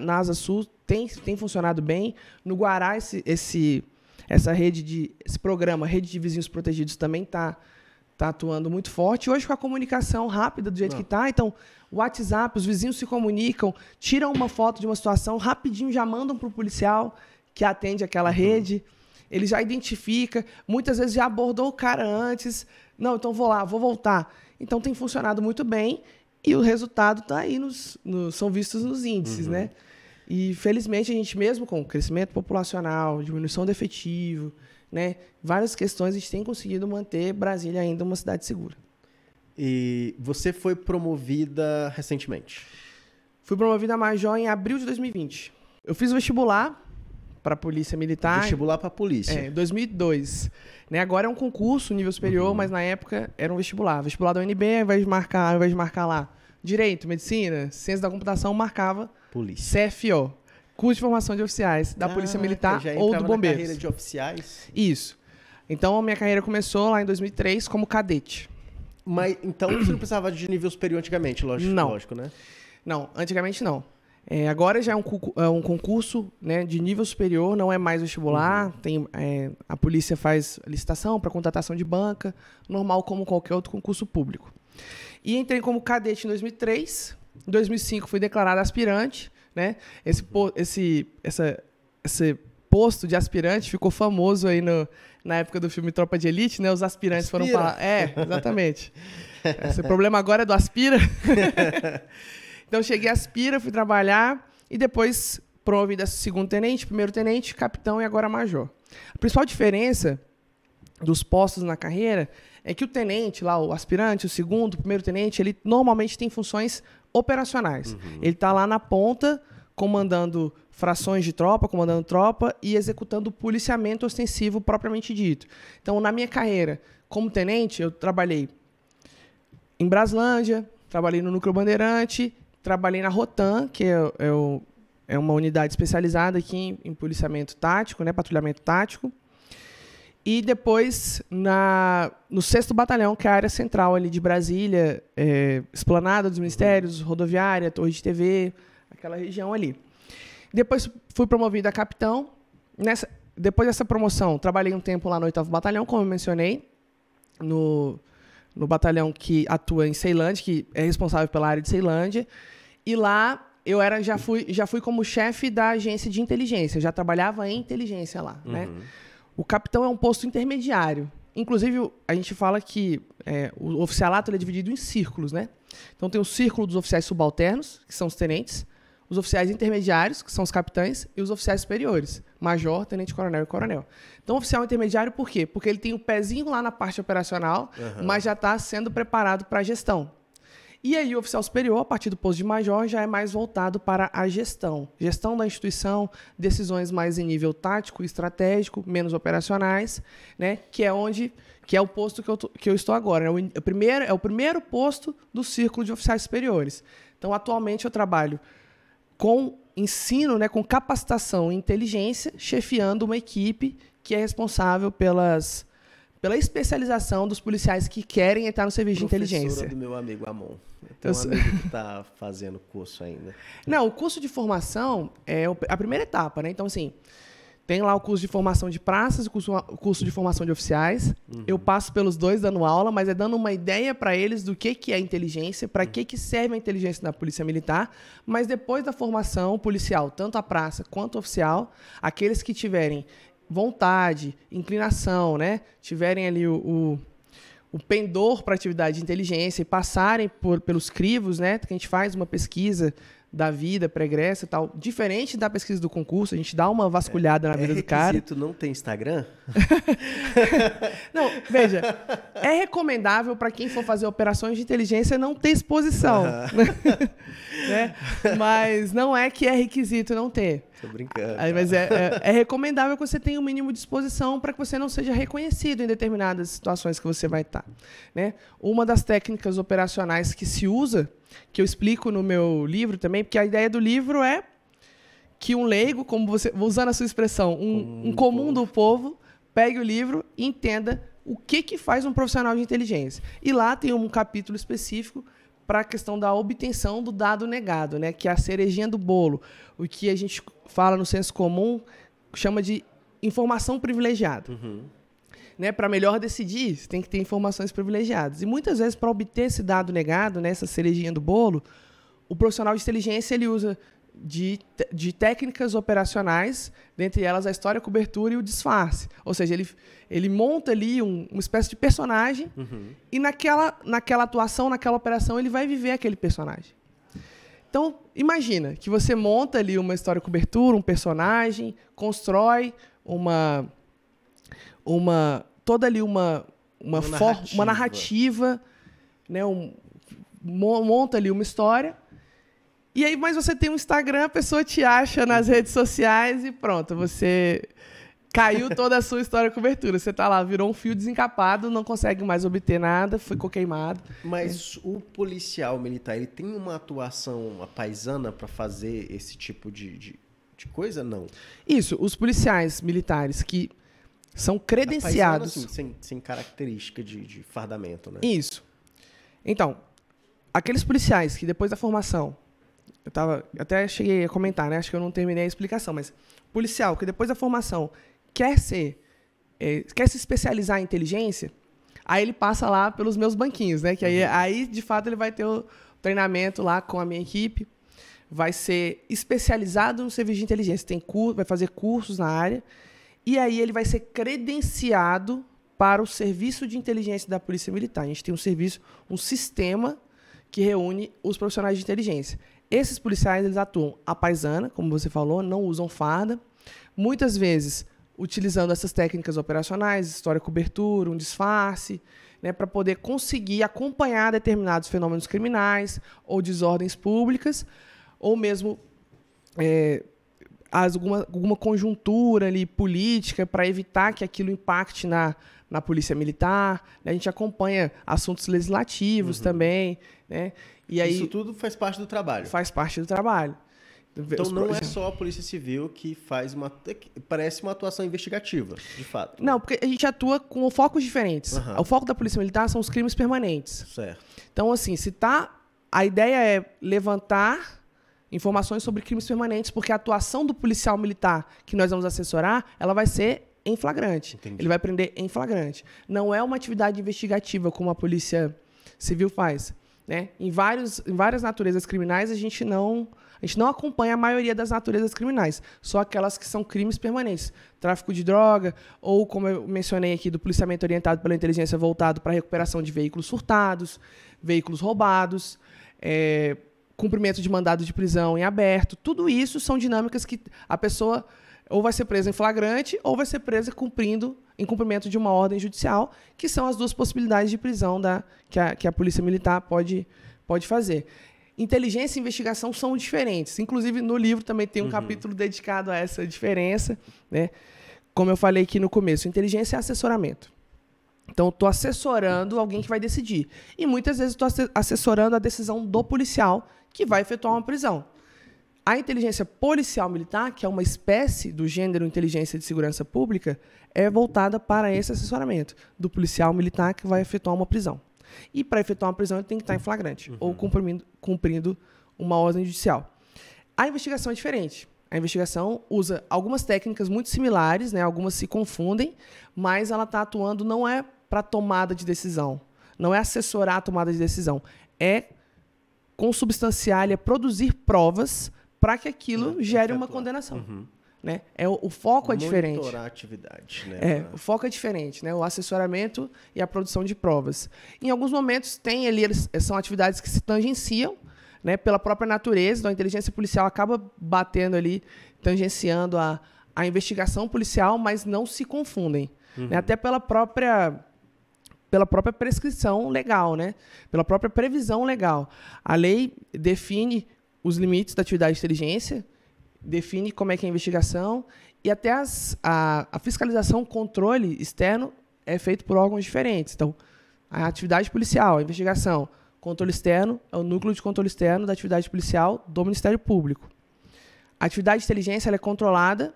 B: na Asa Sul, tem funcionado bem. No Guará, esse programa, Rede de Vizinhos Protegidos, também está tá atuando muito forte. Hoje, com a comunicação rápida do jeito que tá, então, o WhatsApp, os vizinhos se comunicam, tiram uma foto de uma situação, rapidinho já mandam para o policial que atende aquela rede, ele já identifica, muitas vezes já abordou o cara antes, não, então vou lá, vou voltar. Então, tem funcionado muito bem e o resultado está aí, são vistos nos índices, né? E, felizmente, a gente mesmo com crescimento populacional, diminuição do efetivo, né, várias questões, a gente tem conseguido manter Brasília ainda uma cidade segura.
A: E você foi promovida recentemente?
B: Fui promovida a major em abril de 2020. Eu fiz o vestibular para a Polícia Militar.
A: Vestibular para a polícia.
B: Em 2002. Né, agora é um concurso, nível superior, mas na época era um vestibular. Vestibular da UNB, ao invés de marcar lá Direito, Medicina, Ciência da Computação, marcava
A: Polícia.
B: CFO. Curso de Formação de Oficiais da Polícia Militar ou do Bombeiros.
A: Na carreira de oficiais?
B: Isso. Então, a minha carreira começou lá em 2003 como cadete.
A: Mas, então, você não precisava de nível superior antigamente, lógico, né?
B: Não, antigamente não. Agora já é um concurso, né, de nível superior, não é mais vestibular. A polícia faz licitação para contratação de banca, normal como qualquer outro concurso público. E entrei como cadete em 2003. Em 2005 fui declarado aspirante. Né? Esse posto de aspirante ficou famoso aí na época do filme Tropa de Elite, né? Os aspirantes foram falar. Exatamente. Esse problema agora é do aspira. Então, cheguei aspira, fui trabalhar e depois promovido a segundo tenente, primeiro tenente, capitão e agora major. A principal diferença dos postos na carreira é que o tenente, lá, o aspirante, o segundo, o primeiro tenente, ele normalmente tem funções operacionais. Ele está lá na ponta, comandando frações de tropa, comandando tropa e executando o policiamento ostensivo propriamente dito. Então, na minha carreira como tenente, eu trabalhei em Braslândia, trabalhei no Núcleo Bandeirante, trabalhei na Rotan, que é uma unidade especializada aqui em policiamento tático, né, patrulhamento tático. E depois no 6º Batalhão, que é a área central ali de Brasília, Esplanada dos Ministérios, rodoviária, Torre de TV, aquela região ali. Depois fui promovido a capitão. Depois dessa promoção, trabalhei um tempo lá no 8º Batalhão, como eu mencionei, no batalhão que atua em Ceilândia, que é responsável pela área de Ceilândia. E lá eu já fui como chefe da agência de inteligência, já trabalhava em inteligência lá, né? O capitão é um posto intermediário. Inclusive, a gente fala que o oficialato ele é dividido em círculos, né? Então, tem o círculo dos oficiais subalternos, que são os tenentes, os oficiais intermediários, que são os capitães, e os oficiais superiores, major, tenente-coronel e coronel. Então, oficial intermediário, por quê? Porque ele tem o pezinho lá na parte operacional, mas já está sendo preparado para a gestão. E aí, o oficial superior, a partir do posto de major, já é mais voltado para a gestão. Gestão da instituição, decisões mais em nível tático e estratégico, menos operacionais, né? Que é o posto que eu estou agora. É o primeiro posto do círculo de oficiais superiores. Então, atualmente, eu trabalho com ensino, né, com capacitação e inteligência, chefiando uma equipe que é responsável pela especialização dos policiais que querem entrar no serviço de inteligência.
A: Professora do meu amigo Amon. Tem um amigo que está fazendo curso ainda.
B: Não, o curso de formação é a primeira etapa, né? Então, assim, tem lá o curso de formação de praças, o curso de formação de oficiais. Eu passo pelos dois dando aula, mas é dando uma ideia para eles do que é inteligência, para que serve a inteligência na Polícia Militar. Mas depois da formação policial, tanto a praça quanto o oficial, aqueles que tiverem vontade, inclinação, né? Tiverem ali o pendor para atividade de inteligência e passarem pelos crivos, né? Que a gente faz uma pesquisa da vida pregressa e tal, diferente da pesquisa do concurso, a gente dá uma vasculhada na vida do cara.
A: Tu não tem Instagram?
B: Não, veja, é recomendável para quem for fazer operações de inteligência não ter exposição, né? Mas não é que é requisito não ter.
A: Tô brincando.
B: Mas é recomendável que você tenha um mínimo de exposição para que você não seja reconhecido em determinadas situações que você vai estar, né? Uma das técnicas operacionais que se usa, que eu explico no meu livro também, porque a ideia do livro é que um leigo, como você, usando a sua expressão, um comum do povo, pegue o livro e entenda o que faz um profissional de inteligência. E lá tem um capítulo específico para a questão da obtenção do dado negado, né? Que é a cerejinha do bolo. O que a gente fala no senso comum chama de informação privilegiada. né, para melhor decidir, você tem que ter informações privilegiadas. E muitas vezes, para obter esse dado negado, né, essa cerejinha do bolo, o profissional de inteligência ele usa de técnicas operacionais, dentre elas a história, a cobertura e o disfarce. Ou seja, ele monta ali uma espécie de personagem e naquela atuação, naquela operação, ele vai viver aquele personagem. Então, imagina que você monta ali uma história, cobertura, um personagem, constrói toda ali uma narrativa, né, monta ali uma história. E aí, mas você tem um Instagram, a pessoa te acha nas redes sociais e pronto, você caiu toda a sua história, cobertura. Você tá lá, virou um fio desencapado, não consegue mais obter nada, ficou queimado.
A: Mas o policial militar, ele tem uma atuação paisana para fazer esse tipo de coisa? Não.
B: Isso, os policiais militares que são credenciados...
A: Paisana, assim, sem característica de fardamento, né?
B: Isso. Então, aqueles policiais que depois da formação... até cheguei a comentar, né? Acho que eu não terminei a explicação, mas policial que depois da formação quer se especializar em inteligência, aí ele passa lá pelos meus banquinhos, né? Que aí de fato ele vai ter o treinamento lá com a minha equipe, vai ser especializado no serviço de inteligência, vai fazer cursos na área, e aí ele vai ser credenciado para o serviço de inteligência da Polícia Militar. A gente tem um sistema que reúne os profissionais de inteligência. Esses policiais, eles atuam à paisana, como você falou, não usam farda, muitas vezes utilizando essas técnicas operacionais, história, cobertura, um disfarce, né, para poder conseguir acompanhar determinados fenômenos criminais ou desordens públicas, ou mesmo alguma conjuntura ali, política para evitar que aquilo impacte na Polícia Militar. A gente acompanha assuntos legislativos também, né? E aí,
A: isso tudo faz parte do trabalho?
B: Faz parte do trabalho.
A: Então não é só a Polícia Civil que faz parece uma atuação investigativa, de fato.
B: Não, porque a gente atua com focos diferentes. O foco da Polícia Militar são os crimes permanentes.
A: Certo.
B: Então, assim, a ideia é levantar informações sobre crimes permanentes, porque a atuação do policial militar que nós vamos assessorar, ela vai ser em flagrante.
A: Entendi.
B: Ele vai prender em flagrante. Não é uma atividade investigativa como a Polícia Civil faz, né? Em várias naturezas criminais, a gente não acompanha a maioria das naturezas criminais, só aquelas que são crimes permanentes. Tráfico de droga, ou, como eu mencionei aqui, do policiamento orientado pela inteligência voltado para a recuperação de veículos furtados, veículos roubados, cumprimento de mandado de prisão em aberto. Tudo isso são dinâmicas que a pessoa ou vai ser presa em flagrante ou vai ser presa em cumprimento de uma ordem judicial, que são as duas possibilidades de prisão que a Polícia Militar pode fazer. Inteligência e investigação são diferentes. Inclusive, no livro também tem um capítulo dedicado a essa diferença, né? Como eu falei aqui no começo, inteligência é assessoramento. Então, eu estou assessorando alguém que vai decidir. E muitas vezes estou assessorando a decisão do policial que vai efetuar uma prisão. A inteligência policial militar, que é uma espécie do gênero inteligência de segurança pública, é voltada para esse assessoramento do policial militar que vai efetuar uma prisão. E para efetuar uma prisão, ele tem que estar em flagrante ou cumprindo uma ordem judicial. A investigação é diferente. A investigação usa algumas técnicas muito similares, né? Algumas se confundem, mas ela está atuando não é para tomada de decisão, não é assessorar a tomada de decisão, é consubstanciar, é produzir provas para que aquilo gere uma condenação. Né? O foco é diferente.
A: Monitorar a atividade. Né?
B: O foco é diferente, né? O assessoramento e a produção de provas. Em alguns momentos, tem ali, são atividades que se tangenciam, né, pela própria natureza, então a inteligência policial acaba batendo ali, tangenciando a investigação policial, mas não se confundem. Né? Até pela própria prescrição legal, né? Pela própria previsão legal. A lei define os limites da atividade de inteligência, define como é que é a investigação, e até a fiscalização, controle externo é feito por órgãos diferentes. Então, a atividade policial, a investigação, controle externo é o núcleo de controle externo da atividade policial do Ministério Público. A atividade de inteligência ela é controlada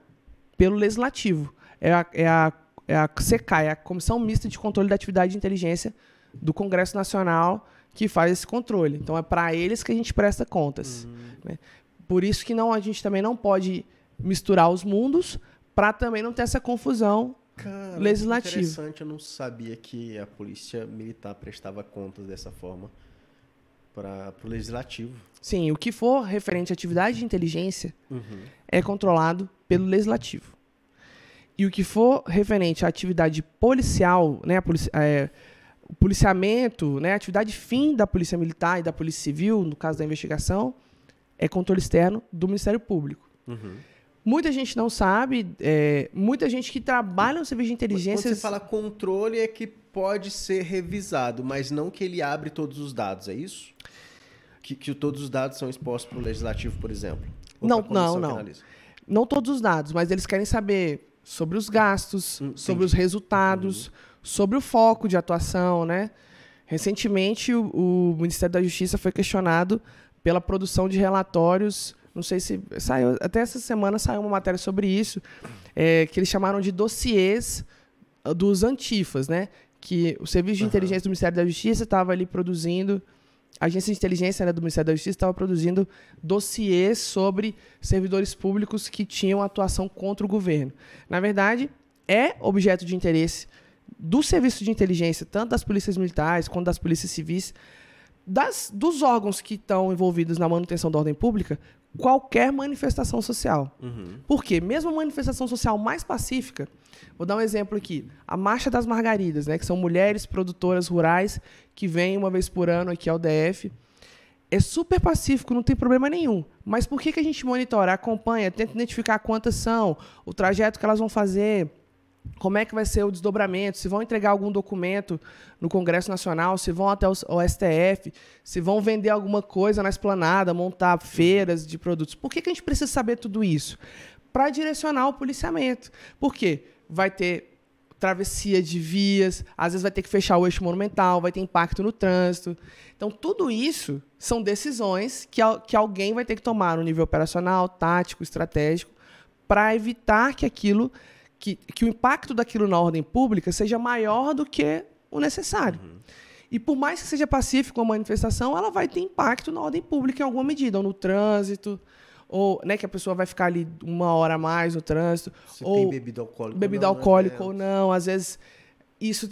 B: pelo Legislativo. É a CECAI, é a Comissão Mista de Controle da Atividade de Inteligência do Congresso Nacional, que faz esse controle. Então, é para eles que a gente presta contas. Né? Por isso que a gente também não pode misturar os mundos, para também não ter essa confusão
A: Cara,
B: legislativo.
A: interessante, eu não sabia que a polícia militar prestava contas dessa forma para o legislativo.
B: Sim, o que for referente à atividade de inteligência é controlado pelo legislativo. E o que for referente à atividade policial, né, o policiamento, né, a atividade fim da Polícia Militar e da Polícia Civil, no caso da investigação, é controle externo do Ministério Público. Muita gente não sabe, muita gente que trabalha no serviço de inteligência...
A: Quando você fala controle, é que pode ser revisado, mas não que ele abre todos os dados, é isso? Que todos os dados são expostos para o legislativo, por exemplo?
B: Não. Não todos os dados, mas eles querem saber sobre os gastos, sobre os resultados, sobre o foco de atuação, né? Recentemente, o Ministério da Justiça foi questionado pela produção de relatórios, não sei se saiu, até essa semana saiu uma matéria sobre isso, que eles chamaram de dossiês dos antifas, né? Que o Serviço de Inteligência do Ministério da Justiça estava ali produzindo, a Agência de Inteligência, né, do Ministério da Justiça estava produzindo dossiês sobre servidores públicos que tinham atuação contra o governo. Na verdade, é objeto de interesse do Serviço de Inteligência, tanto das polícias militares quanto das polícias civis, dos órgãos que estão envolvidos na manutenção da ordem pública, qualquer manifestação social. Por quê? Mesmo a manifestação social mais pacífica, vou dar um exemplo aqui, a Marcha das Margaridas, né, que são mulheres produtoras rurais que vêm uma vez por ano aqui ao DF, é super pacífico, não tem problema nenhum. Mas por que a gente monitora, acompanha, tenta identificar quantas são, o trajeto que elas vão fazer, como é que vai ser o desdobramento, se vão entregar algum documento no Congresso Nacional, se vão até o STF, se vão vender alguma coisa na esplanada, montar feiras de produtos. Por que a gente precisa saber tudo isso? Para direcionar o policiamento. Por quê? Vai ter travessia de vias, às vezes vai ter que fechar o eixo monumental, vai ter impacto no trânsito. Então, tudo isso são decisões que alguém vai ter que tomar no nível operacional, tático, estratégico, para evitar que aquilo... Que o impacto daquilo na ordem pública seja maior do que o necessário. E por mais que seja pacífico a manifestação, ela vai ter impacto na ordem pública em alguma medida, ou no trânsito, ou, né, que a pessoa vai ficar ali 1 hora a mais no trânsito.
A: Se
B: ou
A: tem bebida alcoólica,
B: bebida alcoólica ou não. Às vezes, isso...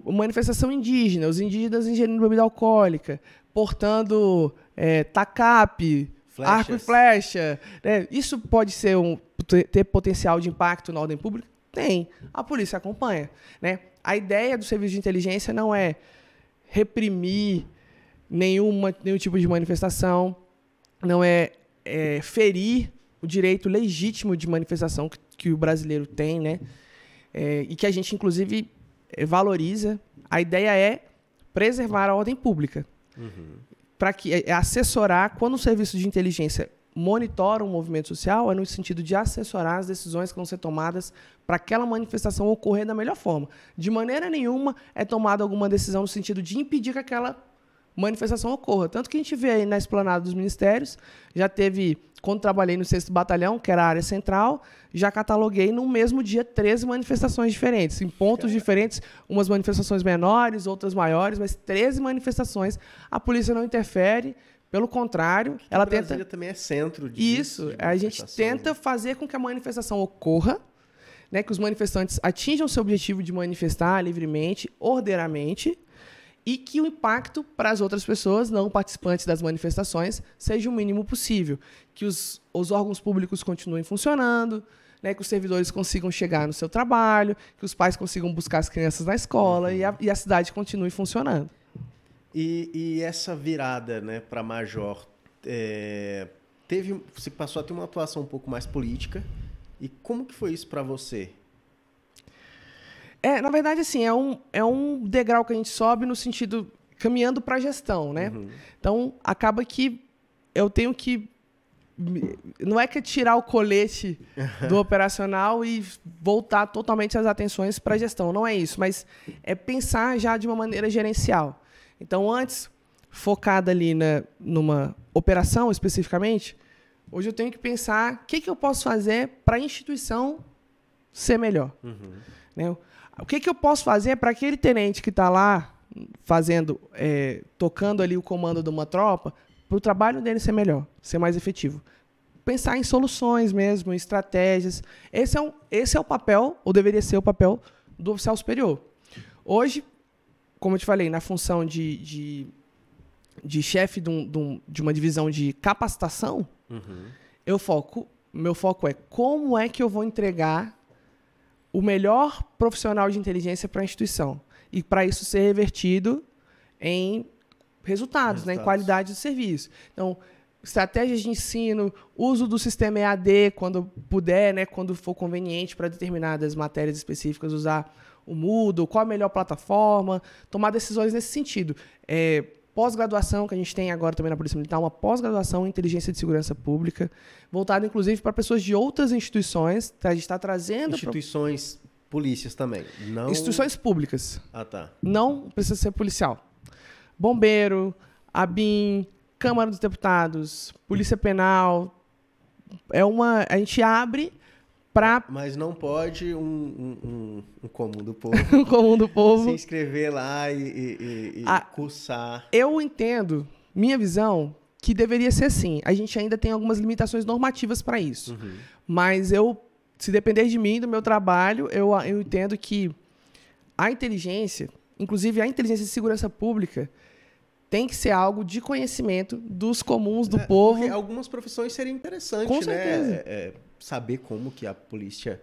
B: manifestação indígena, os indígenas ingerindo bebida alcoólica, portando tacape, arco e flecha. Né? Isso pode ser ter potencial de impacto na ordem pública? Tem. A polícia acompanha. Né? A ideia do serviço de inteligência não é reprimir nenhum tipo de manifestação, não é ferir o direito legítimo de manifestação que o brasileiro tem, né? E que a gente, inclusive, valoriza. A ideia é preservar a ordem pública. Para que assessorar, quando o serviço de inteligência monitora um movimento social, é no sentido de assessorar as decisões que vão ser tomadas para aquela manifestação ocorrer da melhor forma. De maneira nenhuma é tomada alguma decisão no sentido de impedir que aquela manifestação ocorra. Tanto que a gente vê aí na esplanada dos ministérios, já teve, quando trabalhei no 6º Batalhão, que era a área central, já cataloguei no mesmo dia 13 manifestações diferentes, em pontos diferentes, umas manifestações menores, outras maiores, mas 13 manifestações. A polícia não interfere, pelo contrário, ela tenta...
A: Brasília também é centro
B: disso. Isso, a gente tenta fazer com que a manifestação ocorra, né, que os manifestantes atinjam seu objetivo de manifestar livremente, ordeiramente, e que o impacto para as outras pessoas, não participantes das manifestações, seja o mínimo possível. Que os órgãos públicos continuem funcionando, né, que os servidores consigam chegar no seu trabalho, que os pais consigam buscar as crianças na escola e a cidade continue funcionando.
A: E essa virada, né, para major, você passou a ter uma atuação um pouco mais política. E como que foi isso para você?
B: Na verdade, assim, é um degrau que a gente sobe no sentido, caminhando para a gestão, né? Então, acaba que eu tenho que... Não é que tirar o colete do operacional e voltar totalmente as atenções para a gestão, não é isso, mas é pensar já de uma maneira gerencial. Então, antes, focada ali numa operação especificamente, hoje eu tenho que pensar o que eu posso fazer para a instituição ser melhor. Né? O que eu posso fazer para aquele tenente que está lá tocando ali o comando de uma tropa, para o trabalho dele ser melhor, ser mais efetivo. pensar em soluções mesmo, em estratégias. Esse é o papel, ou deveria ser o papel, do oficial superior. Hoje, como eu te falei, na função de chefe de uma divisão de capacitação, meu foco é como é que eu vou entregar o melhor profissional de inteligência para a instituição. E para isso ser revertido em resultados. Né, em qualidade do serviço. Então, estratégias de ensino, uso do sistema EAD quando puder, né, quando for conveniente para determinadas matérias específicas, usar o Moodle, qual a melhor plataforma, tomar decisões nesse sentido. Pós-graduação, que a gente tem agora também na Polícia Militar, uma pós-graduação em Inteligência de Segurança Pública, voltada, inclusive, para pessoas de outras instituições. A gente está trazendo...
A: Instituições polícias também, não...
B: Instituições públicas.
A: Ah, tá.
B: Não precisa ser policial. Bombeiro, ABIN, Câmara dos Deputados, Polícia Penal. A gente abre para...
A: Mas não pode um comum do povo...
B: um comum do povo...
A: se inscrever lá e cursar.
B: Eu entendo, minha visão, que deveria ser assim. A gente ainda tem algumas limitações normativas para isso. Mas se depender de mim, do meu trabalho, eu entendo que a inteligência, inclusive a inteligência de segurança pública, tem que ser algo de conhecimento dos comuns do povo.
A: Porque algumas profissões seriam interessantes,
B: com certeza.
A: Saber como que a polícia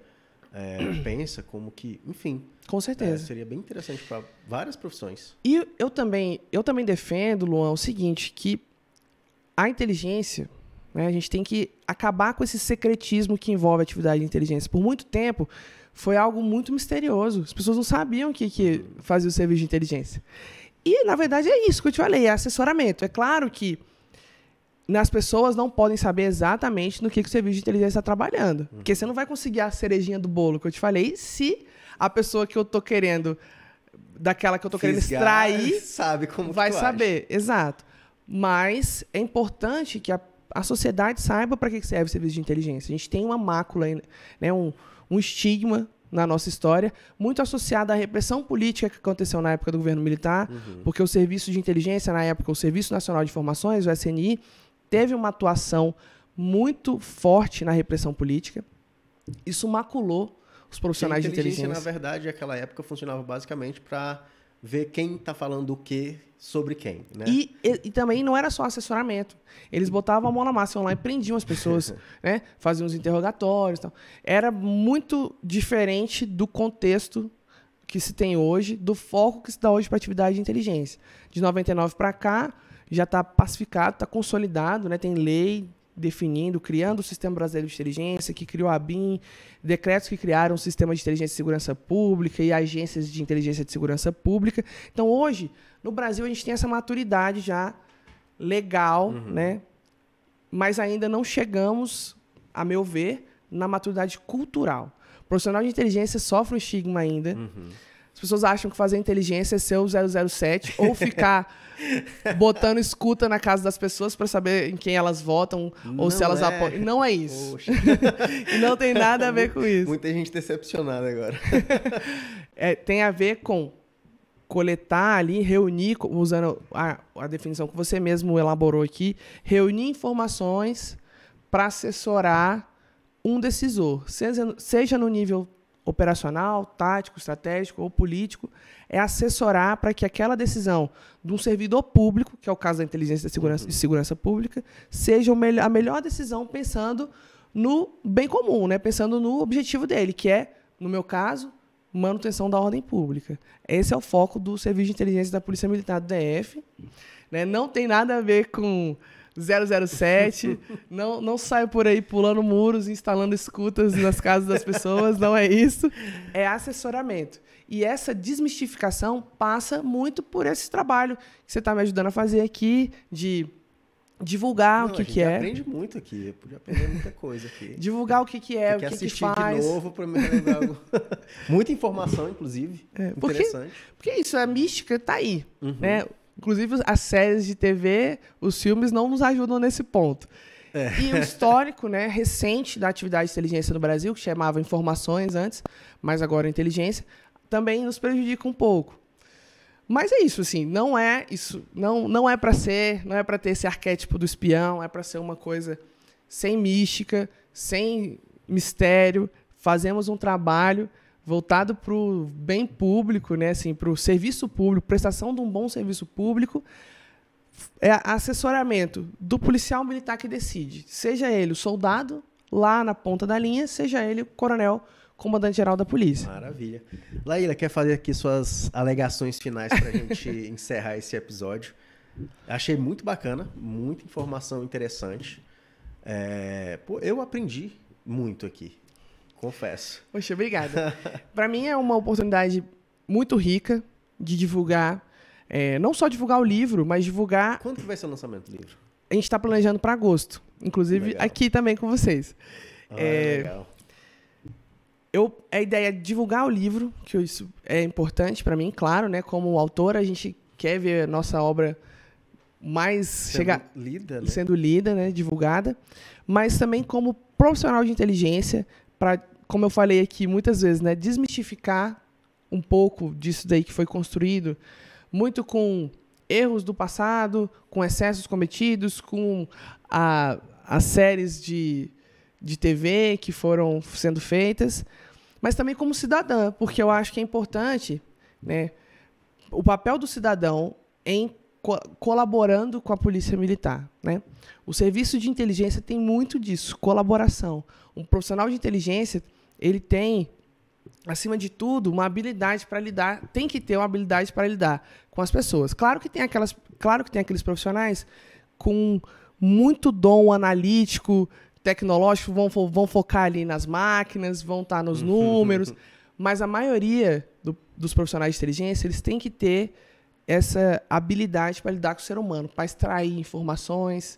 A: pensa, como que... Enfim.
B: Com certeza.
A: Seria bem interessante para várias profissões.
B: E eu também defendo, Luan, o seguinte, que a inteligência, né, a gente tem que acabar com esse secretismo que envolve a atividade de inteligência. Por muito tempo, foi algo muito misterioso. As pessoas não sabiam o que fazia o serviço de inteligência. E, na verdade, é isso que eu te falei, é assessoramento. É claro que as pessoas não podem saber exatamente no que o serviço de inteligência está trabalhando. Porque você não vai conseguir a cerejinha do bolo que eu te falei se a pessoa que eu estou querendo, daquela que eu estou querendo extrair,
A: sabe como
B: vai saber. Exato. Mas é importante que a sociedade saiba para que serve o serviço de inteligência. A gente tem uma mácula, né, um estigma na nossa história, muito associado à repressão política que aconteceu na época do governo militar, porque o Serviço de Inteligência, na época, o Serviço Nacional de Informações, o SNI, teve uma atuação muito forte na repressão política. Isso maculou os profissionais de inteligência.
A: Na verdade, naquela época, funcionava basicamente para ver quem está falando o quê sobre quem. Né?
B: E também não era só assessoramento. Eles botavam a mão na massa, iam lá e prendiam as pessoas, né? Faziam os interrogatórios e tal. Era muito diferente do contexto que se tem hoje, do foco que se dá hoje para a atividade de inteligência. De 99 para cá, já está pacificado, está consolidado, né? Tem lei definindo, criando o Sistema Brasileiro de Inteligência, que criou a ABIN, decretos que criaram o Sistema de Inteligência e Segurança Pública e agências de inteligência de segurança pública. Então, hoje, no Brasil, a gente tem essa maturidade já legal, né? Mas ainda não chegamos, a meu ver, na maturidade cultural. O profissional de inteligência sofre um estigma ainda. As pessoas acham que fazer inteligência é ser o 007 ou ficar botando escuta na casa das pessoas para saber em quem elas votam ou se elas apoiam. Não é isso. E não tem nada a ver com isso.
A: Muita gente decepcionada agora.
B: Tem a ver com coletar ali, reunir, usando a definição que você mesmo elaborou aqui, reunir informações para assessorar um decisor, seja no nível operacional, tático, estratégico ou político, é assessorar para que aquela decisão de um servidor público, que é o caso da inteligência de segurança pública, seja a melhor decisão pensando no bem comum, né? Pensando no objetivo dele, que é, no meu caso, manutenção da ordem pública. Esse é o foco do Serviço de Inteligência da Polícia Militar do DF. Né? Não tem nada a ver com 007, não saio por aí pulando muros, instalando escutas nas casas das pessoas, não é isso. É assessoramento. E essa desmistificação passa muito por esse trabalho que você está me ajudando a fazer aqui, de divulgar o que é.
A: A gente aprende muito aqui, eu podia aprender muita coisa aqui.
B: Divulgar o que é, o que faz.
A: Tem que assistir de novo para me lembrar algo. Muita informação, inclusive, interessante.
B: Porque isso, a mística está aí, né? Inclusive, as séries de TV, os filmes não nos ajudam nesse ponto. E o histórico, né, recente da atividade de inteligência no Brasil, que chamava informações antes, mas agora inteligência, também nos prejudica um pouco. Mas é isso, assim, não é para ser, não é para ter esse arquétipo do espião, é para ser uma coisa sem mística, sem mistério. Fazemos um trabalho voltado para o bem público, né? Assim, para o serviço público, prestação de um bom serviço público. É assessoramento do policial militar que decide. Seja ele o soldado lá na ponta da linha, seja ele o coronel, comandante-geral da polícia.
A: Maravilha. Laíla, quer fazer aqui suas alegações finais para a gente encerrar esse episódio? Achei muito bacana, muita informação interessante. Eu aprendi muito aqui, confesso.
B: Poxa, obrigada. Para mim é uma oportunidade muito rica de divulgar, não só divulgar o livro, mas divulgar...
A: Quando que vai ser o lançamento do livro?
B: A gente está planejando para agosto, inclusive
A: Legal.
B: Aqui também com vocês.
A: Legal.
B: A ideia é divulgar o livro, que isso é importante para mim, claro, né? Como autor, a gente quer ver a nossa obra mais sendo lida, né? Divulgada, mas também como profissional de inteligência, para, como eu falei aqui muitas vezes, né? Desmistificar um pouco disso daí que foi construído, muito com erros do passado, com excessos cometidos, com as séries de TV que foram sendo feitas, mas também como cidadã, porque eu acho que é importante, né, o papel do cidadão em colaborando com a polícia militar, né? O serviço de inteligência tem muito disso, colaboração. Um profissional de inteligência, ele tem, acima de tudo, uma habilidade para lidar, tem que ter uma habilidade para lidar com as pessoas. Claro que tem aqueles profissionais com muito dom analítico, tecnológico, vão focar ali nas máquinas, vão estar nos números, mas a maioria dos profissionais de inteligência, eles têm que ter essa habilidade para lidar com o ser humano, para extrair informações,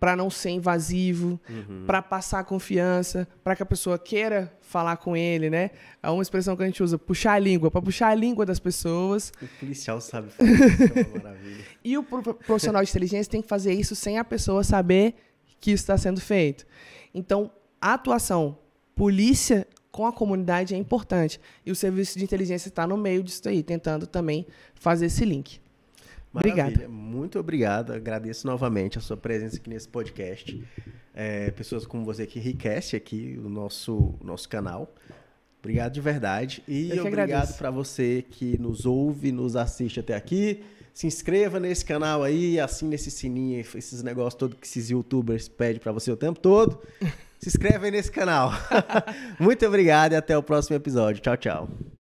B: para não ser invasivo, para passar confiança, para que a pessoa queira falar com ele, né? É uma expressão que a gente usa, puxar a língua, para puxar a língua das pessoas.
A: O policial sabe fazer isso, é uma maravilha.
B: E o profissional de inteligência tem que fazer isso sem a pessoa saber que isso está sendo feito. Então, a atuação polícia com a comunidade é importante. E o serviço de inteligência está no meio disso aí, tentando também fazer esse link.
A: Maravilha.
B: Obrigado.
A: Muito obrigado. Agradeço novamente a sua presença aqui nesse podcast. Pessoas como você que enriquece aqui o nosso canal. Obrigado de verdade. E obrigado para você que nos ouve, nos assiste até aqui. Se inscreva nesse canal aí, assine esse sininho, esses negócios todos que esses youtubers pedem para você o tempo todo. Se inscreve aí nesse canal. Muito obrigado e até o próximo episódio. Tchau, tchau.